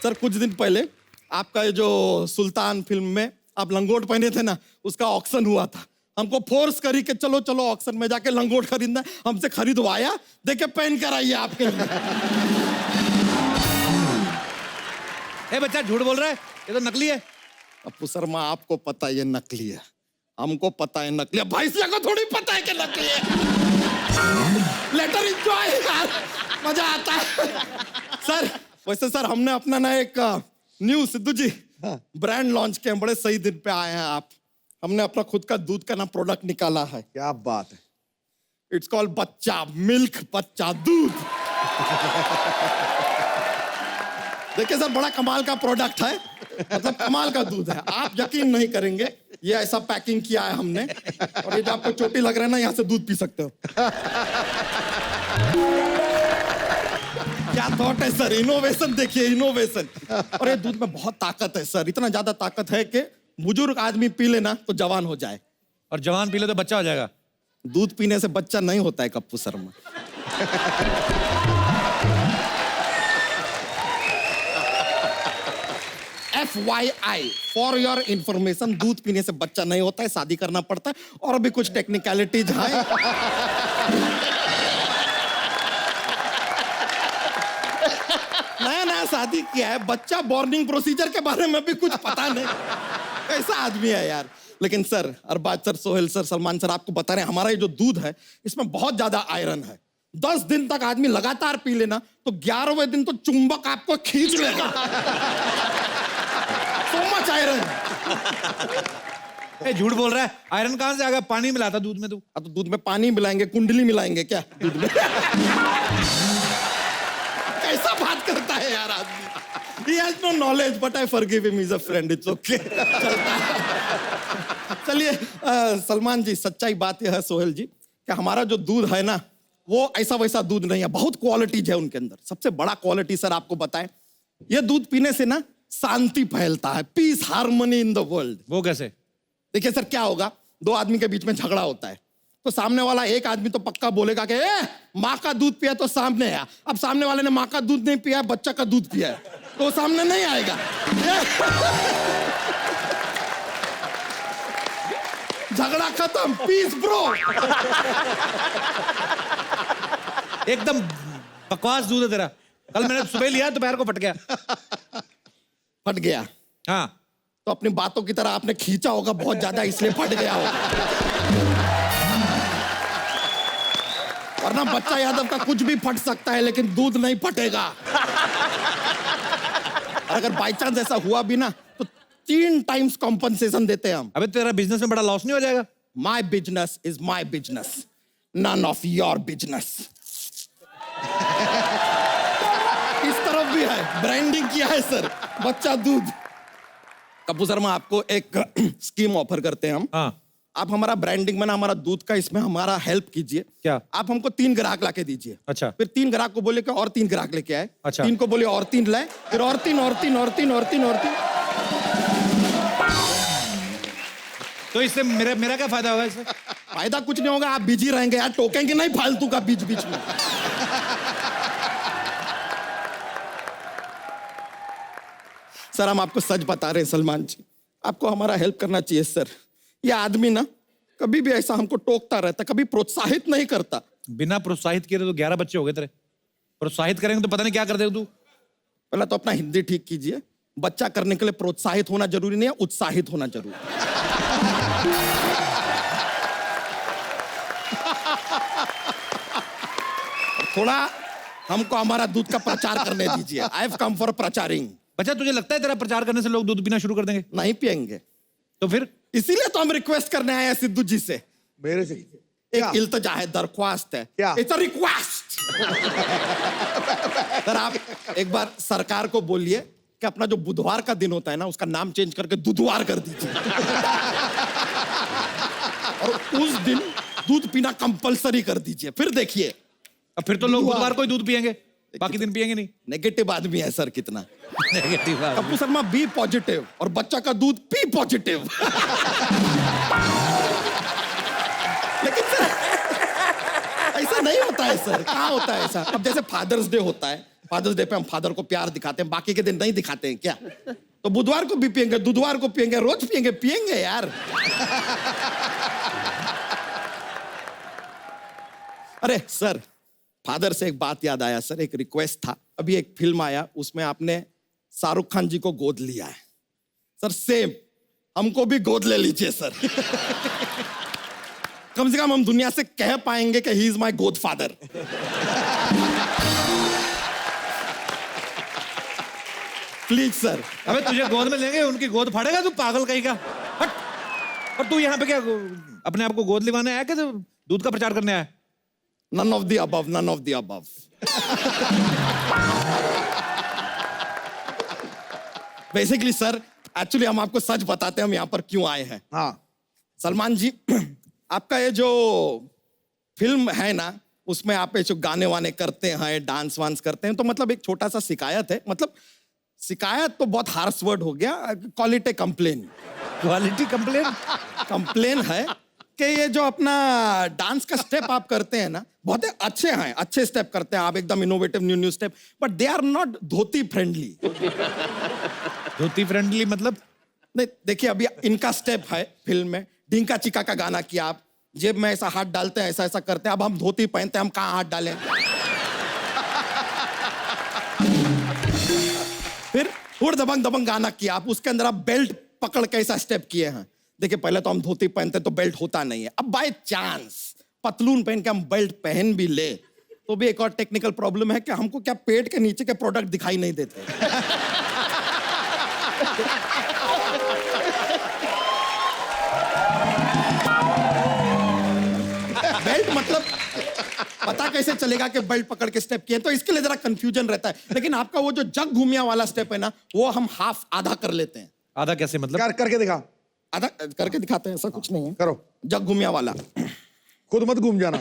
Speaker 8: सर कुछ दिन पहले आपका ये जो सुल्तान फिल्म में आप लंगोट पहने थे ना, उसका ऑक्शन हुआ था। हमको फोर्स करी कि चलो चलो ऑक्शन में जाके लंगोट खरीदना। हमसे खरीदवाया, देखे पहन कर आइए आपके लिए।
Speaker 2: ए बच्चा झूठ बोल रहा है, ये तो नकली है।
Speaker 8: कप्पू शर्मा आपको पता है ये नकली है, हमको पता है नकली है, भाई से को थोड़ी पता है कि नकली है। लेटर एंजॉय यार, मजा आता है। सर वैसे सर हमने अपना ना एक न्यू सिद्धू जी ब्रांड लॉन्च किया, बड़े सही दिन पे आए हैं आप। हमने अपना खुद का दूध का ना प्रोडक्ट निकाला है।
Speaker 1: क्या बात है।
Speaker 8: इट्स कॉल्ड बच्चा मिल्क, बच्चा दूध। देखिए सर बड़ा कमाल का प्रोडक्ट है, मतलब कमाल का दूध है। आप यकीन नहीं करेंगे, ये ऐसा पैकिंग किया है हमने, और ये जो आपको चोटी लग रहा है ना, यहाँ से दूध पी सकते हो। क्या थॉट है सर, इनोवेशन देखिए, इनोवेशन। और ये दूध में बहुत ताकत है सर, इतना ज्यादा ताकत है कि बुजुर्ग आदमी पी लेना तो जवान हो जाए,
Speaker 2: और जवान पी ले तो बच्चा हो जाएगा।
Speaker 8: दूध पीने से बच्चा नहीं होता है Kappu Sharma. FYI for your information, दूध पीने से बच्चा नहीं होता है, शादी करना पड़ता है और भी कुछ टेक्निकलिटीज है। नया नया शादी किया है, बच्चा बॉर्निंग प्रोसीजर के बारे में भी कुछ पता नहीं। कैसा आदमी है यार। लेकिन sir, Arbaaz sir, Sohail sir, Salman sir, आपको बता रहे हैं हमारा ये जो दूध है इसमें बहुत ज्यादा आयरन है। 10 दिन तक आदमी लगातार पी लेना तो 11वें दिन तो चुंबक आपको खींच लेगा। So much iron.
Speaker 2: ए, झूठ बोल रहा है। आयरन कहाँ से आ गया? पानी मिलाता दूध में तू?
Speaker 8: तो दूध में पानी मिलाएंगे, कुंडली मिलाएंगे क्या दूध में? कैसा बात करता है यार आदमी। He has no knowledge, but I forgive him. He's a friend. It's okay. चलता है। चलिए सलमान जी, सच्चाई बात यह है सोहेल जी कि हमारा जो दूध है ना वो ऐसा वैसा दूध नहीं है, बहुत क्वालिटीज है उनके अंदर। सबसे बड़ा क्वालिटी सर आपको बताएं, ये दूध पीने से ना शांति फैलता है, peace, harmony in the world.
Speaker 2: वो कैसे?
Speaker 8: देखिए सर, क्या होगा, 2 आदमी के बीच में झगड़ा होता है तो सामने वाला एक आदमी तो पक्का बोलेगा कि माँ का दूध पिया तो सामने आया। अब सामने वाले ने माँ का दूध नहीं पिया, बच्चा का दूध पिया है तो वो सामने नहीं आएगा। झगड़ा खत्म, पीस ब्रो।
Speaker 2: एकदम बकवास दूध है तेरा। कल मैंने सुबह लिया, दोपहर को फट गया।
Speaker 8: फट गया?
Speaker 2: हाँ।
Speaker 8: तो अपनी बातों की तरह आपने खींचा होगा बहुत ज्यादा, इसलिए फट गया होगा। वरना बच्चा यादव का कुछ भी फट सकता है लेकिन दूध नहीं फटेगा। अगर बाई चांस ऐसा हुआ भी ना तो 3 टाइम्स कॉम्पनसेशन देते हैं हम।
Speaker 2: अबे तेरा बिजनेस में बड़ा लॉस नहीं हो जाएगा?
Speaker 8: My business is my business, none of your business. इस तरफ भी है, ब्रांडिंग किया है सर, बच्चा दूध। कपूर शर्मा, आपको एक स्कीम ऑफर करते हैं हम।
Speaker 2: हाँ।
Speaker 8: आप हमारा ब्रांडिंग में ना हमारा दूध का इसमें हमारा हेल्प कीजिए।
Speaker 2: क्या?
Speaker 8: आप हमको 3 ग्राहक लाके दीजिए।
Speaker 2: अच्छा।
Speaker 8: फिर 3 ग्राहक को बोले कि और 3 ग्राहक लेके आए।
Speaker 2: अच्छा।
Speaker 8: 3 को बोले और 3 लाए, फिर और 3 और 3 और 3 और 3 और 3।
Speaker 2: तो इससे मेरा क्या फायदा होगा इससे?
Speaker 8: फायदा कुछ नहीं होगा, आप बिजी रहेंगे यार, टोकेंगे नहीं फालतू का बीच बीच में। सर, हम आपको सच बता रहे हैं सलमान जी, आपको हमारा हेल्प करना चाहिए सर। ये आदमी ना कभी भी ऐसा हमको टोकता रहता, कभी प्रोत्साहित नहीं करता।
Speaker 2: बिना प्रोत्साहित किए तो 11 बच्चे हो गए तेरे। प्रोत्साहित करेंगे तो पता नहीं क्या कर देगा तू।
Speaker 8: पहले तो अपना हिंदी ठीक कीजिए। बच्चा करने के लिए प्रोत्साहित होना जरूरी नहीं है, उत्साहित होना जरूरी है। थोड़ा हमको हमारा दूध का प्रचार करने दीजिए। आई हैव कम फॉर प्रचारिंग।
Speaker 2: बच्चा, तुझे लगता है तेरा प्रचार करने से लोग दूध पीना शुरू कर देंगे?
Speaker 8: नहीं पियेंगे।
Speaker 2: तो फिर?
Speaker 8: इसीलिए तो हम रिक्वेस्ट करने आए हैं सिद्धू जी से।
Speaker 1: मेरे से?
Speaker 8: एक इल्तजा है, दरख्वास्त है।
Speaker 1: क्या?
Speaker 8: It's a request. सर, आप एक बार सरकार को बोलिए कि अपना जो बुधवार का दिन होता है ना उसका नाम चेंज करके दूधवार कर दीजिए। और उस दिन दूध पीना कंपलसरी कर दीजिए। फिर देखिए,
Speaker 2: अब फिर तो लोग बुधवार को ही दूध पियेंगे, बाकी दिन पियेंगे नहीं।
Speaker 8: नेगेटिव आदमी है सर कितना।
Speaker 2: Negative
Speaker 8: Kapoor Sharma be positive और बच्चा का दूध पी पॉजिटिव। लेकिन सर ऐसा नहीं होता है सर। कहाँ होता है ऐसा? अब जैसे फादर्स डे होता है, फादर्स डे पे हम फादर को प्यार दिखाते हैं, बाकी के दिन नहीं दिखाते हैं क्या? तो बुधवार को भी पियेंगे, बुधवार को पियेंगे, रोज पियेंगे, पियेंगे यार। अरे सर, फादर से एक बात याद आया सर, एक रिक्वेस्ट था। अभी एक फिल्म आया, उसमें आपने शाहरुख खान जी को गोद लिया है सर। सेम हमको भी गोद ले लीजिए सर। कम से कम हम दुनिया से कह पाएंगे कि ही इज माय गोद फादर। Please sir.
Speaker 2: अबे तुझे गोद में लेंगे, उनकी गोद फाड़ेगा तू, पागल कहीं का। हट। और तू यहाँ पे क्या अपने आप को गोद लिवाने आया कि दूध का प्रचार करने आया?
Speaker 8: None of the above, none of the above. Basically sir, actually हम आपको सच बताते हैं हम यहाँ पर क्यों आए हैं।
Speaker 1: हाँ।
Speaker 8: सलमान जी, आपका ये जो फिल्म है ना उसमें आप ये जो गाने वाने करते हैं, डांस वांस करते हैं, तो मतलब एक छोटा सा शिकायत है। मतलब शिकायत तो बहुत हार्श वर्ड हो गया, quality complain.
Speaker 2: Quality complain?
Speaker 8: Complain है कि ये जो अपना डांस का स्टेप आप करते हैं ना, बहुत अच्छे हैं, अच्छे स्टेप करते हैं आप, एकदम innovative new step, but they are not dhoti friendly.
Speaker 2: Dhoti friendly मतलब?
Speaker 8: नहीं देखिए, अभी इनका स्टेप है फिल्म में, ढींका चिका का गाना किया आप, जेब में ऐसा हाथ डालते हैं, ऐसा ऐसा करते हैं। अब हम धोती पहनते हैं, हम कहाँ हाथ डालें? फिर हुड़ दबंग दबंग गाना किया आप, उसके अंदर आप बेल्ट पकड़ के ऐसा स्टेप किए हैं। देखिए, पहले तो हम धोती पहनते तो बेल्ट होता नहीं है, अब बाय चांस पतलून पहन के हम बेल्ट पहन भी ले तो भी एक और टेक्निकल प्रॉब्लम है कि हमको क्या पेट के नीचे के प्रोडक्ट दिखाई नहीं देते। बेल्ट मतलब पता कैसे चलेगा कि बेल्ट पकड़ के स्टेप किए? तो इसके लिए जरा कंफ्यूजन रहता है। लेकिन आपका वो जो जग घूमिया वाला स्टेप है ना, वो हम हाफ आधा कर लेते हैं।
Speaker 2: आधा कैसे मतलब?
Speaker 1: करके दिखा।
Speaker 8: आधा करके दिखाते हैं, ऐसा कुछ नहीं है।
Speaker 1: करो।
Speaker 8: जग घूमिया वाला।
Speaker 1: खुद मत घूम जाना।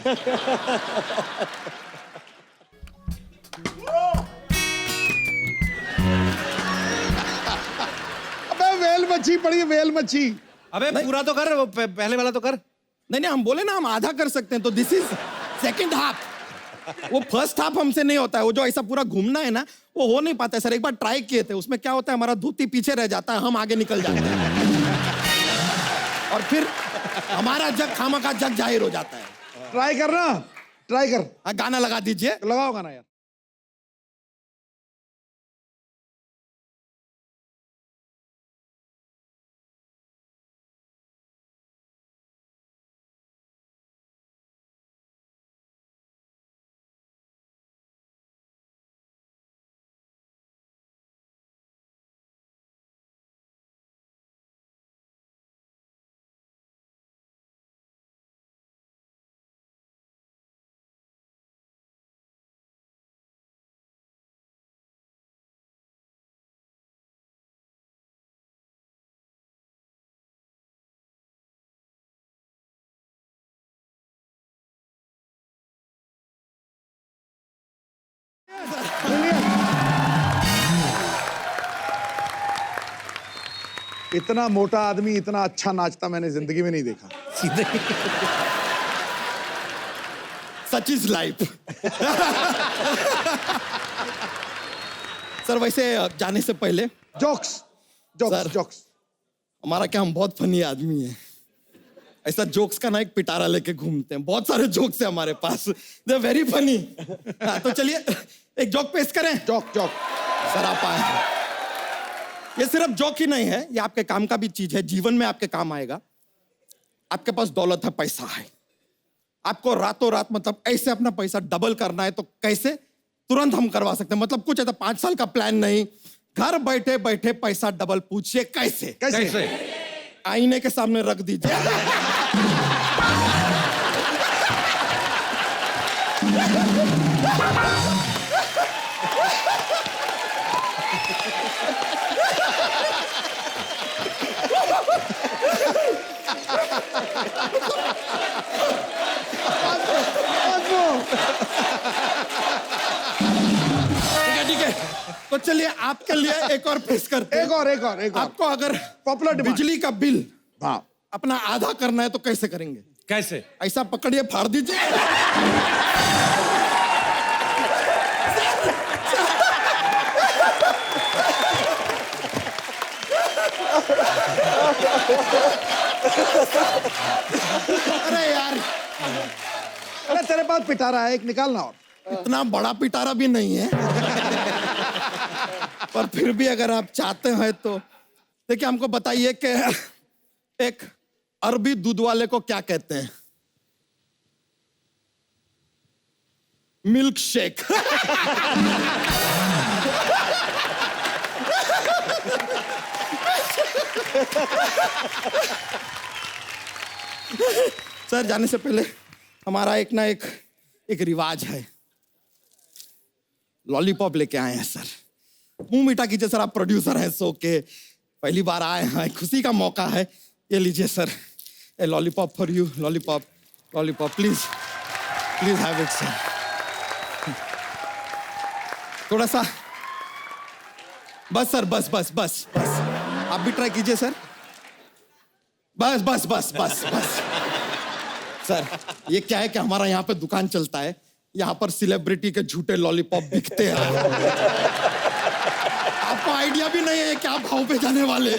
Speaker 1: अबे वेल मच्छी पड़ी है, वेल मच्छी।
Speaker 2: अबे पूरा तो कर, पहले वाला तो कर।
Speaker 8: नहीं नहीं, हम बोले ना हम आधा कर सकते हैं, तो दिस इज सेकंड हाफ। वो फर्स्ट हाफ हमसे नहीं होता है, वो जो ऐसा पूरा घूमना है ना, वो हो नहीं पाता है सर। एक बार ट्राई किए थे, उसमें क्या होता है, हमारा धोती पीछे रह जाता है, हम आगे निकल जाते हैं और फिर हमारा जग खामा का जग जाहिर हो जाता है।
Speaker 1: ट्राई करना, ट्राई कर।
Speaker 8: हाँ, गाना लगा दीजिए।
Speaker 1: लगाओ गाना यार। इतना मोटा आदमी इतना अच्छा नाचता मैंने जिंदगी में नहीं देखा।
Speaker 8: Such is life. सर वैसे जाने से पहले
Speaker 1: जोक्स जोक्स जोक्स।
Speaker 8: हमारा क्या, हम बहुत फनी आदमी है। ऐसा जोक्स का ना एक पिटारा लेके घूमते हैं, बहुत सारे जोक्स है हमारे पास, दे वेरी फनी। तो चलिए एक जोक पेश करें।
Speaker 1: Joke joke.
Speaker 8: सर आप आए। ये सिर्फ जोक ही नहीं है, ये आपके काम का भी चीज है, जीवन में आपके काम आएगा। आपके पास दौलत है, पैसा है, आपको रातों रात मतलब ऐसे अपना पैसा डबल करना है, तो कैसे? तुरंत हम करवा सकते हैं। मतलब कुछ ऐसा 5 साल का प्लान नहीं, घर बैठे बैठे पैसा डबल। पूछिए कैसे?
Speaker 1: कैसे?
Speaker 8: आईने के सामने रख दीजिए। ठीक है, तो चलिए आपके लिए एक और पेश करते हैं।
Speaker 1: एक और
Speaker 8: आपको अगर
Speaker 1: पॉपुलर
Speaker 8: बिजली का बिल
Speaker 1: हाँ
Speaker 8: अपना आधा करना है तो कैसे करेंगे?
Speaker 2: कैसे?
Speaker 8: ऐसा पकड़िए, फाड़ दीजिए। अरे यार,
Speaker 1: अरे तेरे पास पिटारा है, एक निकालना। और
Speaker 8: इतना बड़ा पिटारा भी नहीं है, पर फिर भी अगर आप चाहते हैं तो देखिए, हमको बताइए कि एक अरबी दूध वाले को क्या कहते हैं? Milk shake. सर जाने से पहले हमारा एक ना एक रिवाज है, लॉलीपॉप लेके आए हैं सर। मुंह मीठा कीजिए सर, आप प्रोड्यूसर हैं सो के पहली बार आए हैं, खुशी का मौका है। ये लीजिए sir, A lollipop for you. Lollipop lollipop please please have it sir. थोड़ा सा बस सर, बस बस बस बस। आप भी ट्राई कीजिए सर। बस बस बस बस बस। सर ये क्या है कि हमारा यहाँ पे दुकान चलता है, यहाँ पर सेलिब्रिटी के झूठे लॉलीपॉप बिकते हैं। आपको आइडिया भी नहीं है क्या भाव पे जाने वाले।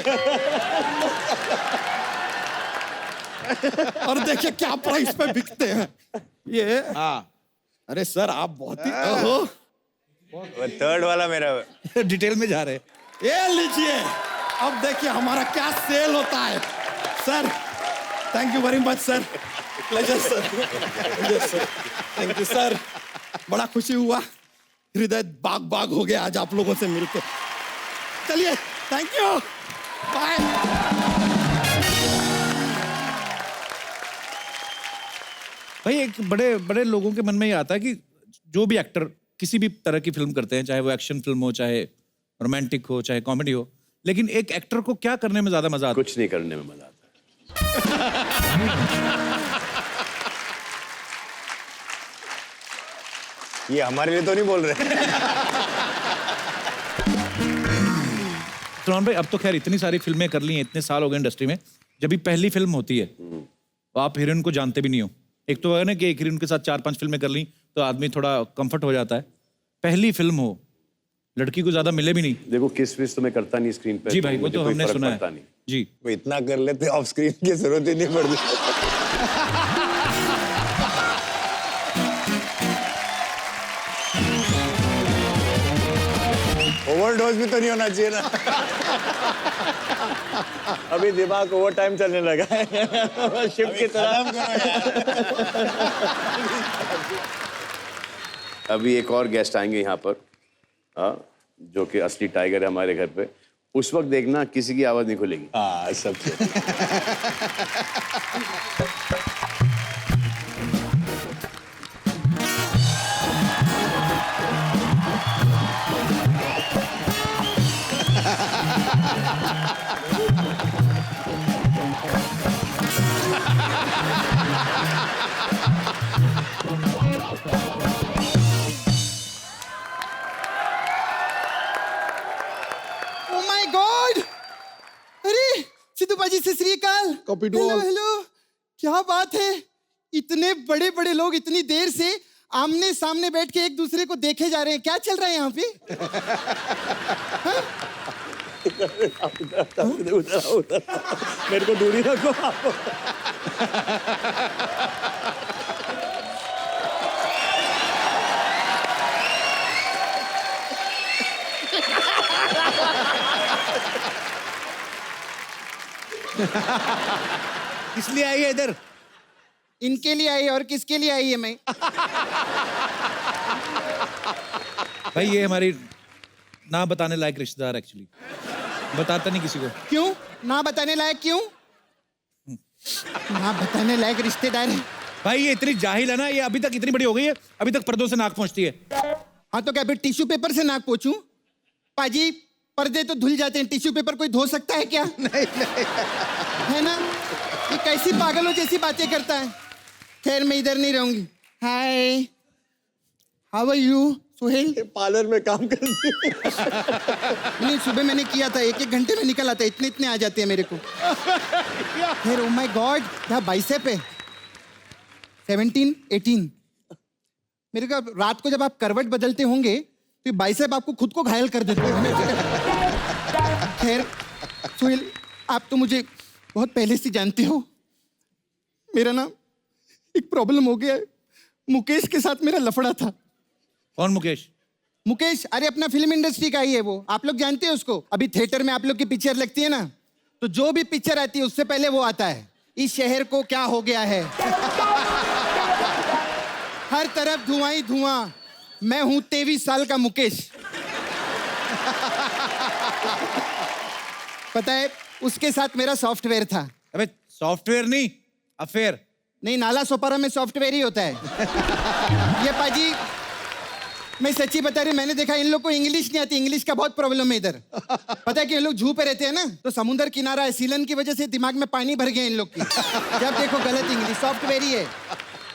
Speaker 8: और देखिए क्या प्राइस पे बिकते हैं ये।
Speaker 1: हाँ
Speaker 8: अरे सर आप बहुत ही ओहो,
Speaker 13: थर्ड वाला मेरा
Speaker 2: डिटेल में जा रहे हैं।
Speaker 8: ये लीजिए। अब देखिए हमारा क्या सेल होता है sir. Thank you very much sir, pleasure sir. Yes sir, thank you sir. बड़ा खुशी हुआ, हृदय बाग बाग हो गया आज आप लोगों से मिलकर। चलिए थैंक यू, बाय।
Speaker 2: भाई एक बड़े बड़े लोगों के मन में ये आता है कि जो भी एक्टर किसी भी तरह की फिल्म करते हैं, चाहे वो एक्शन फिल्म हो, चाहे रोमांटिक हो, चाहे कॉमेडी हो, लेकिन एक एक्टर को क्या करने में ज्यादा मजा आता है?
Speaker 11: कुछ नहीं करने में मजा आता है।
Speaker 13: ये हमारे लिए तो नहीं बोल रहे।
Speaker 2: सलमान भाई अब तो खैर इतनी सारी फिल्में कर ली हैं, इतने साल हो गए इंडस्ट्री में, जब भी पहली फिल्म होती है तो आप हीरोइन को जानते भी नहीं हो। एक तो है ना कि एक हीरोइन के साथ 4-5 फिल्में कर ली तो आदमी थोड़ा कंफर्ट हो जाता है। पहली फिल्म हो, लड़की को ज्यादा मिले भी नहीं।
Speaker 11: देखो किस विस तो मैं करता नहीं स्क्रीन पे।
Speaker 2: जी भाई, वो
Speaker 11: मुझे
Speaker 2: तो
Speaker 11: कोई
Speaker 2: हमने
Speaker 11: फर्क
Speaker 2: सुना
Speaker 11: पड़ता
Speaker 2: है
Speaker 11: नहीं।
Speaker 2: जी।
Speaker 13: वो इतना कर लेते ऑफ स्क्रीन की जरूरत ही नहीं पड़ती। ओवरडोज भी तो नहीं होना चाहिए ना।
Speaker 12: अभी दिमाग ओवर टाइम चलने लगा है शिफ्ट की तरह।
Speaker 11: अभी एक और गेस्ट आएंगे यहाँ पर, जो कि असली टाइगर है हमारे घर पे। उस वक्त देखना किसी की आवाज नहीं खुलेगी।
Speaker 13: हाँ सबसे।
Speaker 3: Oh my God! अरे सिद्धू पाजी से श्री अकाल।
Speaker 1: Copy to
Speaker 3: hello
Speaker 1: all.
Speaker 3: Hello, क्या बात है, इतने बड़े बड़े लोग इतनी देर से आमने सामने बैठ के एक दूसरे को देखे जा रहे हैं। क्या चल रहा है यहाँ पे?
Speaker 12: उधर मेरे को दूरी रखो आप।
Speaker 2: इसलिए आई है इधर।
Speaker 3: इनके लिए आई और किसके लिए आई है मैं?
Speaker 2: भाई ये हमारी ना बताने लायक रिश्तेदार एक्चुअली, बताता नहीं किसी को।
Speaker 3: क्यों ना बताने लायक? क्यों ना बताने लायक रिश्तेदार है?
Speaker 2: भाई ये इतनी जाहिल है ना, ये अभी तक इतनी बड़ी हो गई है, अभी तक पर्दों से नाक पहुंचती है।
Speaker 3: हाँ तो क्या फिर टिश्यू पेपर से नाक पोंछूं? पाजी पर्दे तो धुल जाते हैं, टिश्यू पेपर कोई धो सकता है क्या? नहीं है ना, ये कैसी पागलों जैसी बातें करता है। खैर मैं इधर नहीं रहूंगी। Hi, how are you Suhel?
Speaker 12: Parlour में काम करती है।
Speaker 3: नहीं सुबह मैंने किया था, 1-1 घंटे में निकल आता है, इतने आ जाते हैं मेरे को। फिर ओ माय गॉड, क्या बाइसेप है। 17-18 मेरे को रात को जब आप करवट बदलते होंगे तो बाइसेप आपको खुद को घायल कर देते हैं। खैर सुहेल, आप तो मुझे बहुत पहले से जानते हो। मेरा ना एक प्रॉब्लम हो गया है, मुकेश के साथ मेरा लफड़ा था।
Speaker 2: कौन मुकेश?
Speaker 3: मुकेश, अरे अपना फिल्म इंडस्ट्री का ही है वो, आप लोग जानते हैं उसको। अभी थिएटर में आप लोग की पिक्चर लगती है ना, तो जो भी पिक्चर आती है उससे पहले वो आता है, इस शहर को क्या हो गया है। हर तरफ धुआं ही धुआं, मैं हूं 23 साल का मुकेश। पता है उसके साथ मेरा सॉफ्टवेयर था।
Speaker 2: अबे सॉफ्टवेयर नहीं, अफेयर।
Speaker 3: नहीं, नाला सोपारा में सॉफ्टवेयर ही होता है। ये पाजी मैं सच्ची बता रही, मैंने देखा इन लोग को इंग्लिश नहीं आती, इंग्लिश का बहुत प्रॉब्लम है इधर। पता है कि इन लोग जू पे रहते हैं ना, तो समुद्र किनारा है, सीलन की वजह से दिमाग में पानी भर गया इन लोग की। जब देखो गलत इंग्लिश, सॉफ्टवेयर ही है।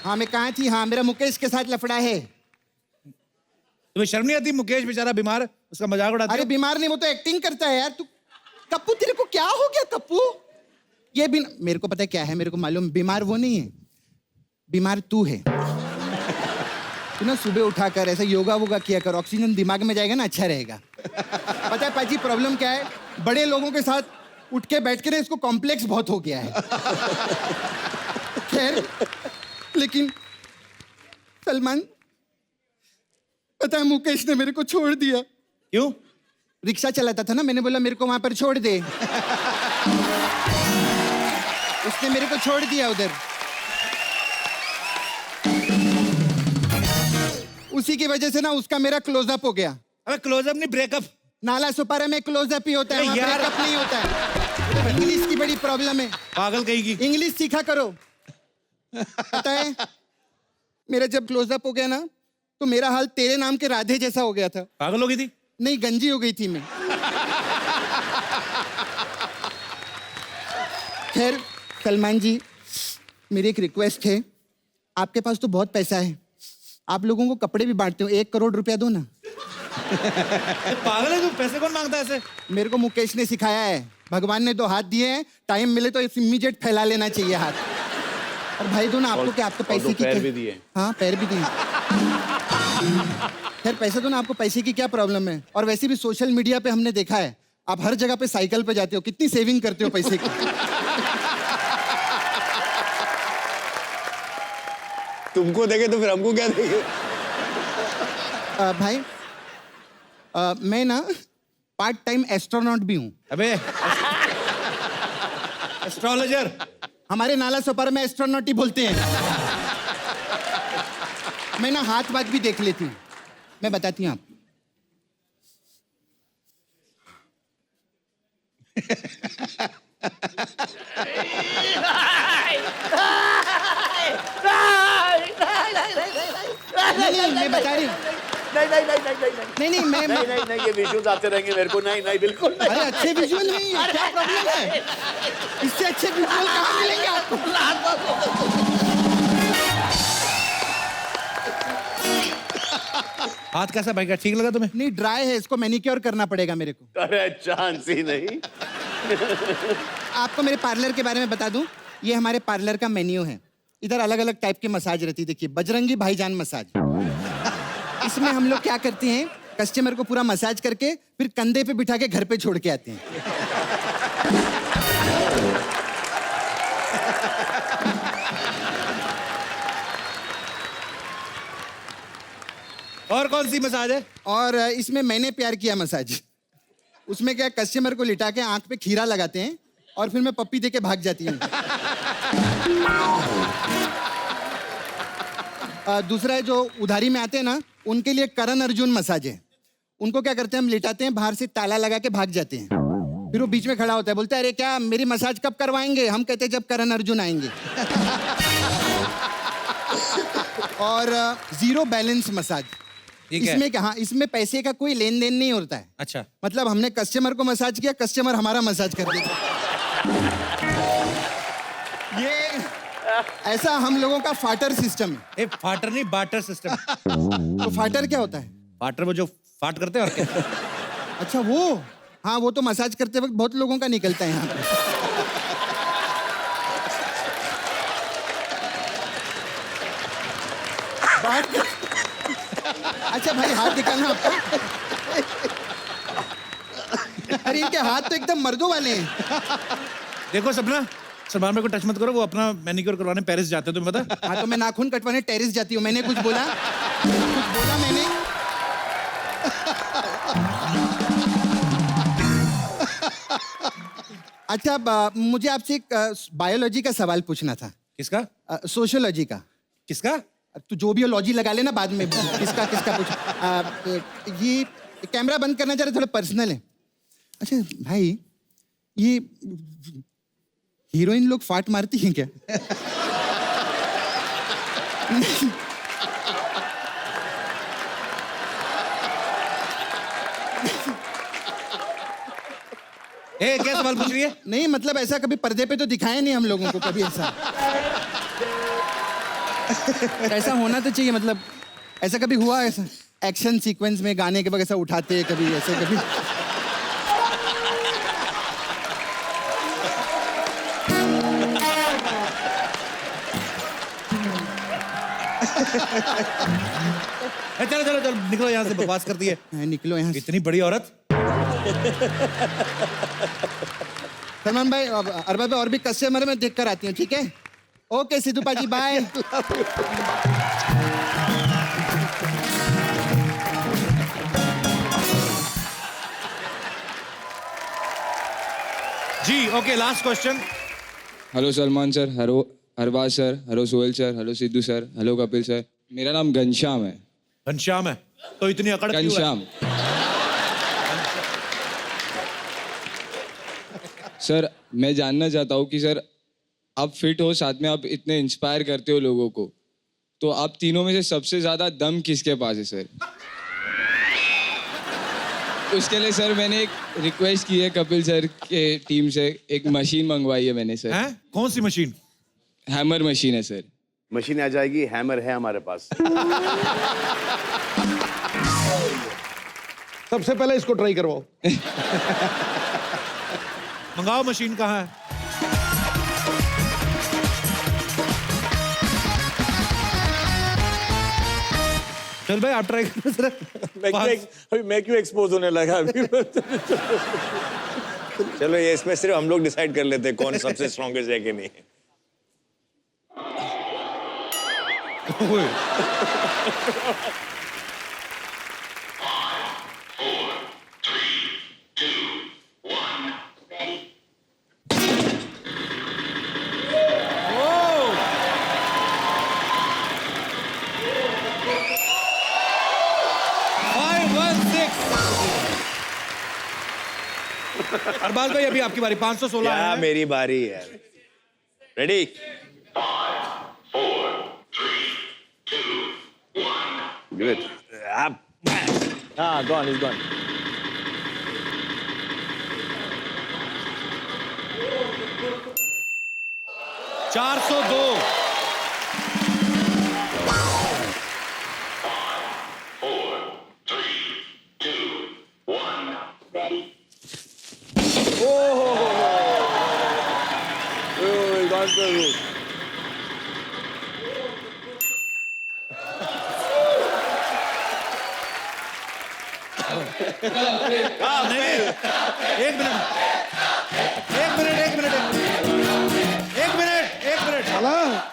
Speaker 3: हाँ मैं कहाँ थी, हाँ मेरा मुकेश के साथ लफड़ा है।
Speaker 2: तुम्हें शर्म नहीं आती? मुकेश बेचारा बीमार, उसका मजाक उड़ाते हो?
Speaker 3: अरे बीमार नहीं, वो तो एक्टिंग करता है यार। तू कप्पू, तेरे को क्या हो गया कप्पू? ये भी मेरे को पता है क्या है, मेरे को मालूम, बीमार वो नहीं है, बीमार तू है। तू ना सुबह उठाकर ऐसा योगा वोगा किया कर, ऑक्सीजन दिमाग में जाएगा ना, अच्छा रहेगा। पता पता है पाजी प्रॉब्लम क्या है? बड़े लोगों के साथ उठ के बैठ के ना इसको कॉम्प्लेक्स बहुत हो गया है। खैर, लेकिन सलमान, पता है मुकेश ने मेरे को छोड़ दिया।
Speaker 2: क्यों?
Speaker 3: रिक्शा चलाता था ना, मैंने बोला मेरे को वहां पर छोड़ दे। उसने मेरे को छोड़ दिया उधर। उसी की वजह से ना उसका मेरा क्लोजअप हो गया।
Speaker 2: अबे क्लोजअप नहीं, ब्रेकअप।
Speaker 3: नाला सुपारा में क्लोजअप ही होता है, वहाँ ब्रेकअप नहीं होता है। इंग्लिश की बड़ी प्रॉब्लम है।
Speaker 2: पागल कहेगी।
Speaker 3: इंग्लिश सीखा करो। पता है मेरा जब क्लोजअप हो गया ना, तो मेरा हाल तेरे नाम के राधे जैसा हो गया था।
Speaker 2: पागल हो गई थी?
Speaker 3: नहीं, गंजी हो गई थी मैं। खैर सलमान जी, मेरी एक रिक्वेस्ट है, आपके पास तो बहुत पैसा है, आप लोगों को कपड़े भी बांटते हो, 1 करोड़ रुपया दो ना।
Speaker 2: पागल है तू, पैसे कौन मांगता है ऐसे?
Speaker 3: मेरे को मुकेश ने सिखाया है, भगवान ने 2 हाथ दिए हैं, टाइम मिले तो इमीडिएट फैला लेना चाहिए हाथ। और भाई दो ना, आपको क्या, आपको पैसे की
Speaker 11: पैर भी दिए।
Speaker 3: हाँ, पैर भी दिए। खैर पैसे दो ना, आपको पैसे की क्या प्रॉब्लम है? और वैसे भी सोशल मीडिया पे हमने देखा है, आप हर जगह पे साइकिल पे जाते हो, कितनी सेविंग करते हो पैसे की।
Speaker 13: तुमको देखे तो फिर हमको क्या देखे?
Speaker 3: भाई मैं ना पार्ट टाइम एस्ट्रोनॉट भी हूँ।
Speaker 2: अबे एस्ट्रोलॉजर?
Speaker 3: हमारे नाला सोपारा में एस्ट्रोनॉट ही बोलते हैं। मैं ना हाथ वाथ भी देख लेती हूँ, मैं बताती हूँ आपको। नहीं, मैं बता रही हूँ।
Speaker 11: नहीं, ये विजुअल्स आते रहेंगे मेरे को। नहीं, बिल्कुल नहीं।
Speaker 3: अरे अच्छे विजुअल नहीं है, क्या प्रॉब्लम है? इससे अच्छे विजुअल कहाँ मिलेंगे आपको?
Speaker 2: हाथ कैसा भाई, क्या ठीक लगा तुम्हें?
Speaker 3: नहीं, ड्राई है, इसको मैनिक्योर करना पड़ेगा मेरे को।
Speaker 11: अरे चांस ही नहीं।
Speaker 3: आपको मेरे पार्लर के बारे में बता दूं, ये हमारे पार्लर का मेन्यू है। इधर अलग अलग टाइप की मसाज रहती है। देखिए, बजरंगी भाईजान मसाज। इसमें हम लोग क्या करते हैं, कस्टमर को पूरा मसाज करके फिर कंधे पे बिठा के घर पे छोड़ के आते हैं।
Speaker 2: और कौन सी मसाज है?
Speaker 3: और इसमें मैंने प्यार किया मसाज। उसमें क्या, कस्टमर को लिटा के आंख पे खीरा लगाते हैं और फिर मैं पप्पी दे के भाग जाती हूँ। दूसरा है जो उधारी में आते हैं ना, उनके लिए करण अर्जुन मसाज है। उनको क्या करते हैं, हम लिटाते हैं, बाहर से ताला लगा के भाग जाते हैं। फिर वो बीच में खड़ा होता है, बोलता है अरे क्या मेरी मसाज कब करवाएंगे? हम कहते हैं जब करण अर्जुन आएंगे। और 0 बैलेंस मसाज। इसमें क्या, हाँ, इसमें पैसे का कोई लेन देन नहीं होता है।
Speaker 2: अच्छा,
Speaker 3: मतलब हमने कस्टमर को मसाज किया, कस्टमर हमारा मसाज कर देता। ये ऐसा हम लोगों का फाटर सिस्टम है।
Speaker 2: ए, फाटर नहीं, बाटर सिस्टम।
Speaker 3: तो फाटर क्या होता है?
Speaker 2: फाटर वो जो फाट करते हैं और क्या?
Speaker 3: अच्छा वो, हाँ, वो तो मसाज करते वक्त बहुत लोगों का निकलता है यहाँ पे। अच्छा भाई, हाथ दिखाना आपका। अरे इनके हाथ तो एकदम मर्दों वाले हैं।
Speaker 2: देखो सपना, सलमान मेरे को टच मत करो, वो अपना मैनिक्योर करवाने पेरिस जाते हैं, तुम्हें पता?
Speaker 3: हाँ, तो मैं नाखून कटवाने टेरिस जाती हूँ। मैंने कुछ बोला? कुछ बोला मैंने? अच्छा, मुझे आपसे एक बायोलॉजी का सवाल पूछना था।
Speaker 2: किसका?
Speaker 3: सोशियोलॉजी का।
Speaker 2: किसका?
Speaker 3: तो जो भी हो लॉजी लगा लेना बाद में। किसका किसका पूछ। ये कैमरा बंद करना चाह रहे, थोड़ा पर्सनल है। अच्छा भाई, ये हीरोइन लोग फाट मारती हैं क्या?
Speaker 2: ए, क्या सवाल पूछ रही है?
Speaker 3: नहीं मतलब ऐसा कभी पर्दे पे तो दिखाया नहीं हम लोगों को कभी ऐसा। ऐसा होना तो चाहिए, मतलब ऐसा कभी हुआ? ऐसा एक्शन सीक्वेंस में गाने के वक्त ऐसा उठाते कभी, ऐसे कभी?
Speaker 2: चलो चलो चलो, निकलो यहाँ से, बकवास करती है।
Speaker 3: निकलो यहाँ से।
Speaker 2: इतनी बड़ी औरत
Speaker 3: सलमान भाई अरबाज भाई और भी कस्टमर में देख कर आती हूँ, ठीक है? Okay Sidhu paaji, bye.
Speaker 2: जी okay, last question.
Speaker 4: Hello Salman sir, hello Arbaaz sir, hello Sohail sir, hello Sidhu sir, hello Kapil sir. मेरा नाम घनश्याम है।
Speaker 2: घनश्याम है तो इतनी अकड़ क्यों है?
Speaker 4: घनश्याम। सर मैं जानना चाहता हूँ कि सर आप फिट हो, साथ में आप इतने इंस्पायर करते हो लोगों को, तो आप तीनों में से सबसे ज्यादा दम किसके पास है सर? उसके लिए सर मैंने एक रिक्वेस्ट की है कपिल सर के टीम से, एक मशीन मंगवाई है मैंने सर।
Speaker 2: हैं? कौन सी मशीन?
Speaker 4: हैमर मशीन है सर।
Speaker 11: मशीन आ जाएगी, हैमर है हमारे पास।
Speaker 1: सबसे पहले इसको ट्राई करवाओ।
Speaker 2: मंगाओ, मशीन कहाँ है? चल भाई आप ट्राई करो जरा।
Speaker 13: अभी मैं क्यों एक्सपोज होने लगा अभी? चलो ये इसमें सिर्फ हम लोग डिसाइड कर लेते हैं कौन सबसे स्ट्रॉन्गेस्ट है कि नहीं।
Speaker 2: अरबाज भाई अभी आपकी बारी। 516
Speaker 13: क्या मेरी बारी है? रेडी?
Speaker 11: Good.
Speaker 12: हाँ, gone, he's gone.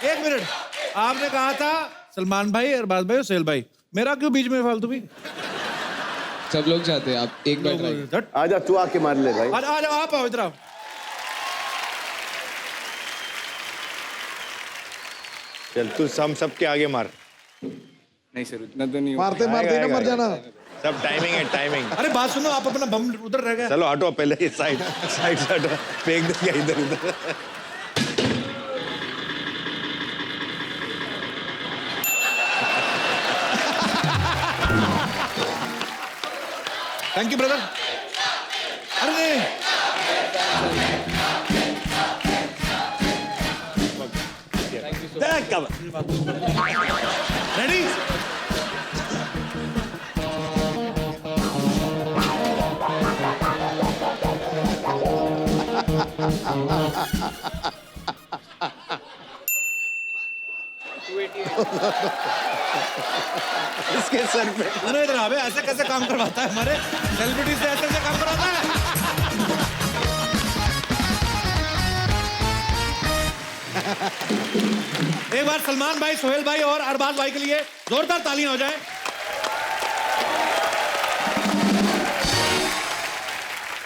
Speaker 2: एक मिनट। आपने कहा था सलमान भाई, अरबाज भाई और सोहेल भाई, मेरा क्यों बीच में फालतू भी?
Speaker 4: सब लोग चाहते हैं आप एक बार ट्राई।
Speaker 11: आजा तू आके मार ले भाई।
Speaker 2: आ जाओ, आप आओ इधर आओ।
Speaker 13: चल तू हम सबके आगे मार।
Speaker 4: नहीं सर उतना तो नहीं।
Speaker 1: मारते मारते ना मर जाना।
Speaker 13: सब टाइमिंग है, टाइमिंग।
Speaker 2: अरे बात सुनो, आप अपना बम उधर रह गए।
Speaker 13: चलो हटो पहले, ये साइड साइड से हटो, फेंक देंगे इधर उधर।
Speaker 2: Thank you brother. अरे नहीं। रेडी?
Speaker 13: इसके सर पे।
Speaker 2: अरे इधर आवे, ऐसे कैसे काम करवाता है? हमारे सेलिब्रिटी से ऐसे काम करवाता है? एक बार सलमान भाई, सोहेल भाई और अरबाज भाई के लिए जोरदार तालियां हो जाएं।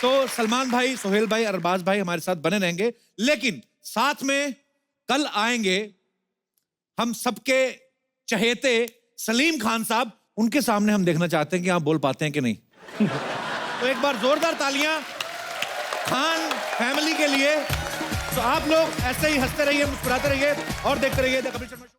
Speaker 2: तो सलमान भाई, सोहेल भाई, अरबाज भाई हमारे साथ बने रहेंगे, लेकिन साथ में कल आएंगे हम सबके चहेते सलीम खान साहब। उनके सामने हम देखना चाहते हैं कि आप बोल पाते हैं कि नहीं। तो एक बार जोरदार तालियां खान फैमिली के लिए। तो आप लोग ऐसे ही हंसते रहिए, मुस्कुराते रहिए और देखते रहिए द कपिल शर्मा शो।